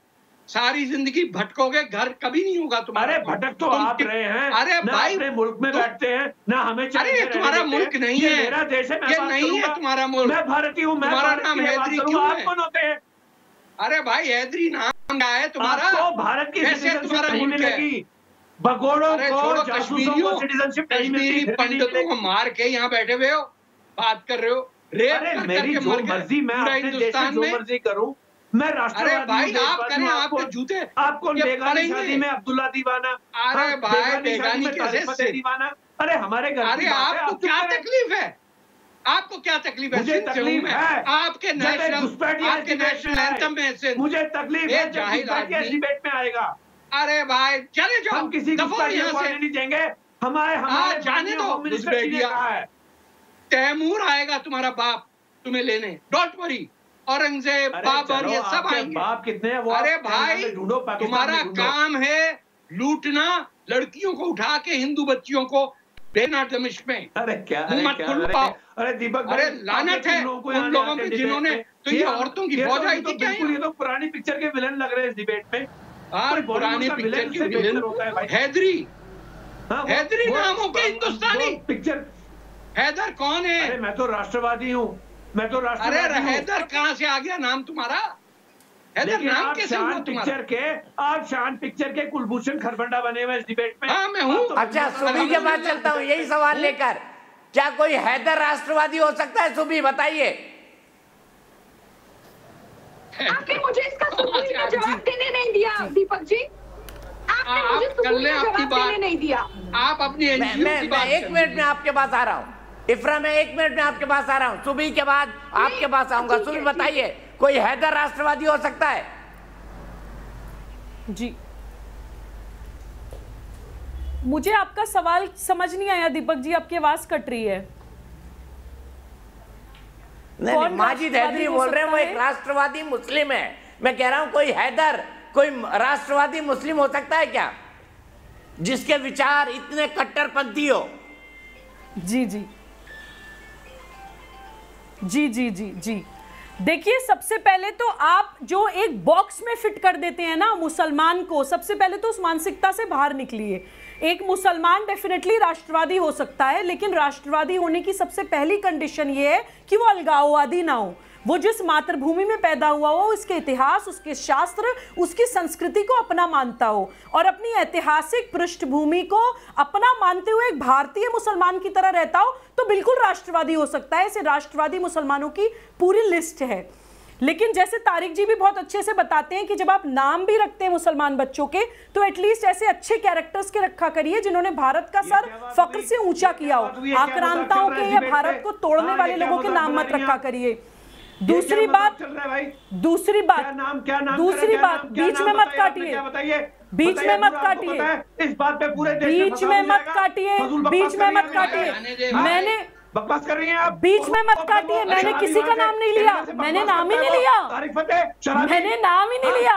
सारी जिंदगी भटकोगे, घर कभी नहीं होगा तुम्हारा। अरे भटक तो आप रहे हैं। अरे भाई अपने मुल्क में बैठते हैं ना, हमें अरे तुम्हारा मुल्क नहीं है, मेरा देश है, ये नहीं है तुम्हारा मुल्क। मैं भारतीय हूँ, तुम्हारा नाम हैदरी क्यों है? आप कौन होते हैं? अरे भाई हैदरी नाम क्या है तुम्हारा? भारत की कैसे तुम्हारा मुल्क है? भगोड़ों को, कश्मीरियों, कश्मीरी पंडितों को मार के यहाँ बैठे हुए हो, बात कर रहे हो। रेप मेरी जो मर्जी, मैं अपने देश में जो मर्जी करूं, मैं राष्ट्रवादी। अरे भाई आप करें, आपके जूते आपको बेगानी शादी में अब्दुल्ला दीवाना, अरे भाई बेगानी कैसे दीवाना। अरे हमारे घर, अरे आपको क्या तकलीफ है? आपको क्या तकलीफ है? मुझे तकलीफ है आपके नेशनल एंथम में मुझे तकलीफ है, डिबेट में आएगा। अरे भाई चले जाओ, हम किसी को नहीं देंगे। हमारे जाने दो, कहा है तैमूर आएगा तुम्हारा बाप तुम्हें लेने, डोंट वरी। औरंगजेब, बाबर, ये सब आएंगे। बाप कितने हैं? अरे भाई तुम्हारा काम है लूटना, लड़कियों को उठा के हिंदू बच्चियों को बेना दमिश्क में। अरे क्या मत खुल पाओ। अरे दीपक, अरे लानत है उन लोगों पे जिन्होंने, तो ये औरतों की फौज आई थी क्या? ये तो पुरानी पिक्चर के विलन लग रहे हैं इस डिबेट में। पुरानी पिक्चर की विलन हैदरी, हैदरी नाम हो के हिंदुस्तानी पिक्चर। हैदर कौन है? अरे मैं तो राष्ट्रवादी हूँ, मैं तो राष्ट्रवादी। अरे हैदर कहाँ से आ गया नाम तुम्हारा? हैदर नाम कैसे हुआ तुम्हारा? आप शान पिक्चर के कुलभूषण खरबंडा बने हुए इस डिबेट में। हाँ मैं हूँ। अच्छा सुबी के बाद चलता हूँ यही सवाल लेकर, क्या कोई हैदर राष्ट्रवादी हो सकता है? सुबी बताइए। आपने मुझे इसका जवाब देने नहीं दिया दीपक जी, आपने मुझे कर ले आपकी बात नहीं दिया। आप अपनी मैं 1 मिनट में आपके पास आ रहा हूँ। इफ्रा, मैं 1 मिनट में आपके पास आ रहा हूँ। सुबी के बाद आपके पास आऊंगा। सुबी बताइए, कोई हैदर राष्ट्रवादी हो सकता है? जी मुझे आपका सवाल समझ नहीं आया दीपक जी, आपकी आवाज कट रही है। नहीं, माजिद हैदरी बोल रहे हैं, वो एक राष्ट्रवादी मुस्लिम है। मैं कह रहा हूं कोई हैदर, कोई राष्ट्रवादी मुस्लिम हो सकता है क्या, जिसके विचार इतने कट्टरपंथी हो? जी जी जी जी जी जी देखिए, सबसे पहले तो आप जो एक बॉक्स में फिट कर देते हैं ना मुसलमान को, सबसे पहले तो उस मानसिकता से बाहर निकलिए। एक मुसलमान डेफिनेटली राष्ट्रवादी हो सकता है, लेकिन राष्ट्रवादी होने की सबसे पहली कंडीशन ये है कि वो अलगाववादी ना हो। वो जिस मातृभूमि में पैदा हुआ हो, उसके इतिहास, उसके शास्त्र, उसकी संस्कृति को अपना मानता हो और अपनी ऐतिहासिक पृष्ठभूमि को अपना मानते हुए एक भारतीय मुसलमान की तरह रहता हो, तो बिल्कुल राष्ट्रवादी हो सकता है। ऐसे राष्ट्रवादी मुसलमानों की पूरी लिस्ट है। लेकिन जैसे तारिक जी भी बहुत अच्छे से बताते हैं कि जब आप नाम भी रखते हैं मुसलमान बच्चों के, तो एटलीस्ट ऐसे अच्छे कैरेक्टर्स के रखा करिए जिन्होंने भारत का सर फक्र से ऊंचा किया हो। आक्रांताओं के या भारत को तोड़ने वाले लोगों के नाम मत रखा करिए। दूसरी बात बीच में मत काटिए, बीच में मत काटिए, इस बात पे पूरे बीच में मत काटिए, बीच में मत काटिए। मैंने बकवास कर रही हैं आप। बीच में मत काटिए, मैंने किसी का नाम नहीं लिया, मैंने नाम ही नहीं लिया, मैंने नाम ही नहीं लिया।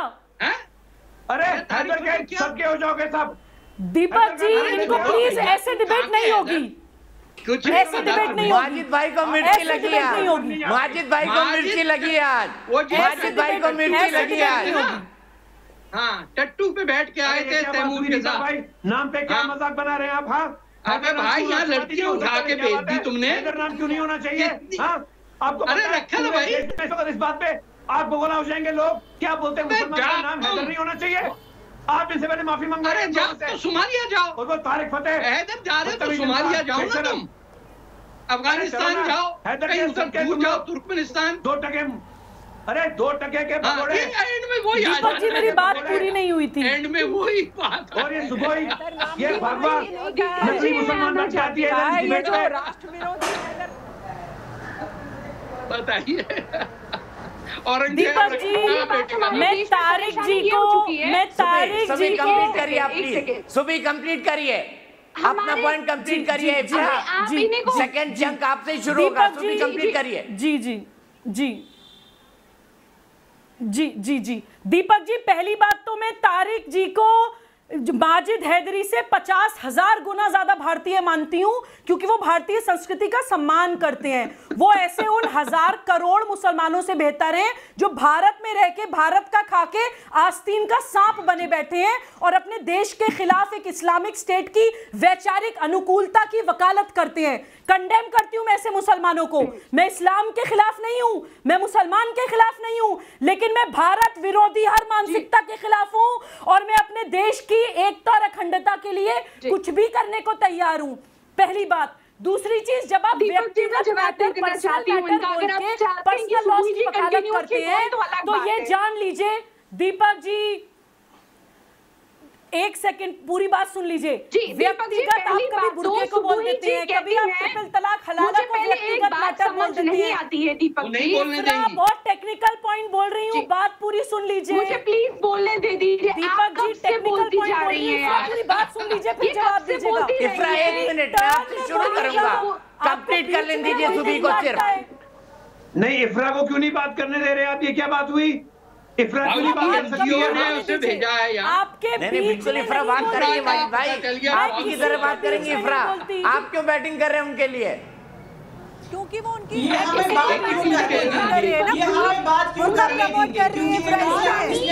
अरे हैदर के सबके हो जाओगे सब। दीपक जी इनको प्लीज ऐसे डिबेट नहीं होगी, कुछ ऐसे डिबेट नहीं होगी। माजिद भाई को मिर्ची लगी आज, माजिद भाई को मिर्ची लगी आज, माजिद भाई को मिर्ची लगी आज। हाँ, टट्टू पे बैठ के आए थे तैमूर के साथ। भाई नाम पे क्या मजाक बना रहे हैं आप? हाँ अबे भाई यहाँ लड़कियां उठा के भेज दी तुमने। हैदर नाम क्यों नहीं होना चाहिए? हाँ आपको अरे रखा ना भाई, इस बात पे आप बोला हो जाएंगे लोग, क्या बोलते हैं मुसलमान का नाम हैदर नहीं होना चाहिए। आप इनसे पहले माफी मांग रहे हैं। जाओ तो सोमालिया जाओ, और वो तारिक फतेह हैदर जा रहे तो सोमालिया जाओ ना तुम, अफगानिस्तान जाओ, कहीं उधर दूर जाओ, तुर्कमेनिस्तान। 2% अरे 2% के पकौड़े। एंड में वही दीपक जी मेरी बात पूरी नहीं हुई थी। एंड में वही बात। और ये सुबह ये भगवा नकली मुसलमान बन जाती है इस डिबेट में। बताइए दीपक जी, मैं तारिक जी को कंप्लीट करिए आप प्लीज, सुबह कंप्लीट करिए अपना पॉइंट कंप्लीट करिए। जी सेकंड चंक आपसे ही शुरू होगा, सुबह कंप्लीट करिए। जी जी जी जी जी जी दीपक जी, पहली बात तो मैं तारिक जी को माजिद हैदरी से 50,000 गुना ज्यादा भारतीय मानती हूं, क्योंकि वो भारतीय संस्कृति का सम्मान करते हैं। वो ऐसे उन 1000 करोड़ मुसलमानों से बेहतर हैं जो भारत में रह के भारत का खा के आस्तीन का सांप बने बैठे हैं और अपने देश के खिलाफ एक इस्लामिक स्टेट की वैचारिक अनुकूलता की वकालत करते हैं। कंडेम करती हूं मैं ऐसे मुसलमानों को। मैं इस्लाम के खिलाफ नहीं हूं, मैं मुसलमान के खिलाफ नहीं हूं, लेकिन मैं भारत विरोधी हर मानसिकता के खिलाफ हूं और मैं अपने देश की एकता और अखंडता के लिए कुछ भी करने को तैयार हूं। पहली बात। दूसरी चीज, जब आप व्यक्तिगत मैटर, पर्सनल मैटर बोल के पर्सनल लॉस की वकालत करते हैं तो ये जान लीजिए दीपक जी, एक सेकंड पूरी बात सुन लीजिए। व्यक्तिगत आप कभी बुर्के को बोल देते हैं, कभी आप ट्रिपल तलाक हलाला को व्यक्तिगत मैटर बोल देते हैं। आती है दीपक जी, बहुत टेक्निकल पॉइंट बोल रही हूँ, बात पूरी सुन लीजिए। मुझे प्लीज बोलने दे दीजिए। दीपक जी टेक्निकल पॉइंट बोल रही है, पूरी बात सुन लीजिए फिर जवाब दीजिएगा। इफ्रा 1 मिनट मैं आपसे शुरू करूंगा, कंप्लीट कर लेने दीजिए सुबह को सिर्फ। नहीं, इफ्रा को क्यों नहीं बात करने दे रहे आप? ये क्या बात हुई? इफ्रा क्यों नहीं बात कर सकती है? उसे भेजा है यहाँ। आपके नहीं बिल्कुल इफ्रा बात करेंगे माजिद भाई, आप किधर तरह बात करेंगे इफ्रा? आप क्यों बैटिंग कर रहे हैं उनके लिए? क्योंकि वो उनकी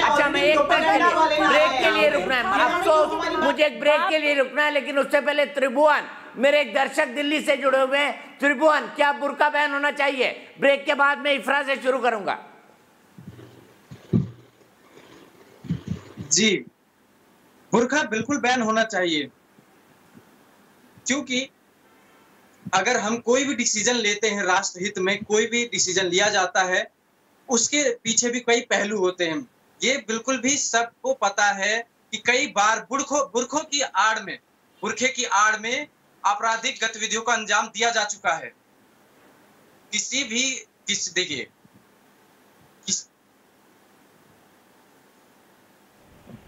अच्छा मैं एक ब्रेक के लिए रुकना है, अफसोस मुझे एक ब्रेक के लिए रुकना है, लेकिन उससे पहले त्रिभुवन, मेरे एक दर्शक दिल्ली से जुड़े हुए हैं। त्रिभुवन, क्या बुर्का बैन होना चाहिए? ब्रेक के बाद मैं इफ्रा से शुरू करूंगा। जी, बुर्का बिल्कुल बैन होना चाहिए, क्योंकि अगर हम कोई भी डिसीजन लेते हैं, राष्ट्रहित में कोई भी डिसीजन लिया जाता है, उसके पीछे भी कई पहलू होते हैं। ये बिल्कुल भी सबको पता है कि कई बार बुरखे की आड़ में आपराधिक गतिविधियों का अंजाम दिया जा चुका है। देखिए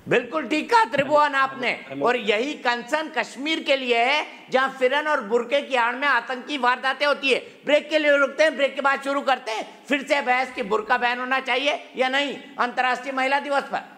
बिल्कुल ठीक कहा त्रिभुवन आपने, और यही कंसर्न कश्मीर के लिए है जहां फिरन और बुर्के की आड़ में आतंकी वारदातें होती है। ब्रेक के लिए रुकते हैं, ब्रेक के बाद शुरू करते हैं फिर से बहस कि बुर्का बैन होना चाहिए या नहीं अंतर्राष्ट्रीय महिला दिवस पर।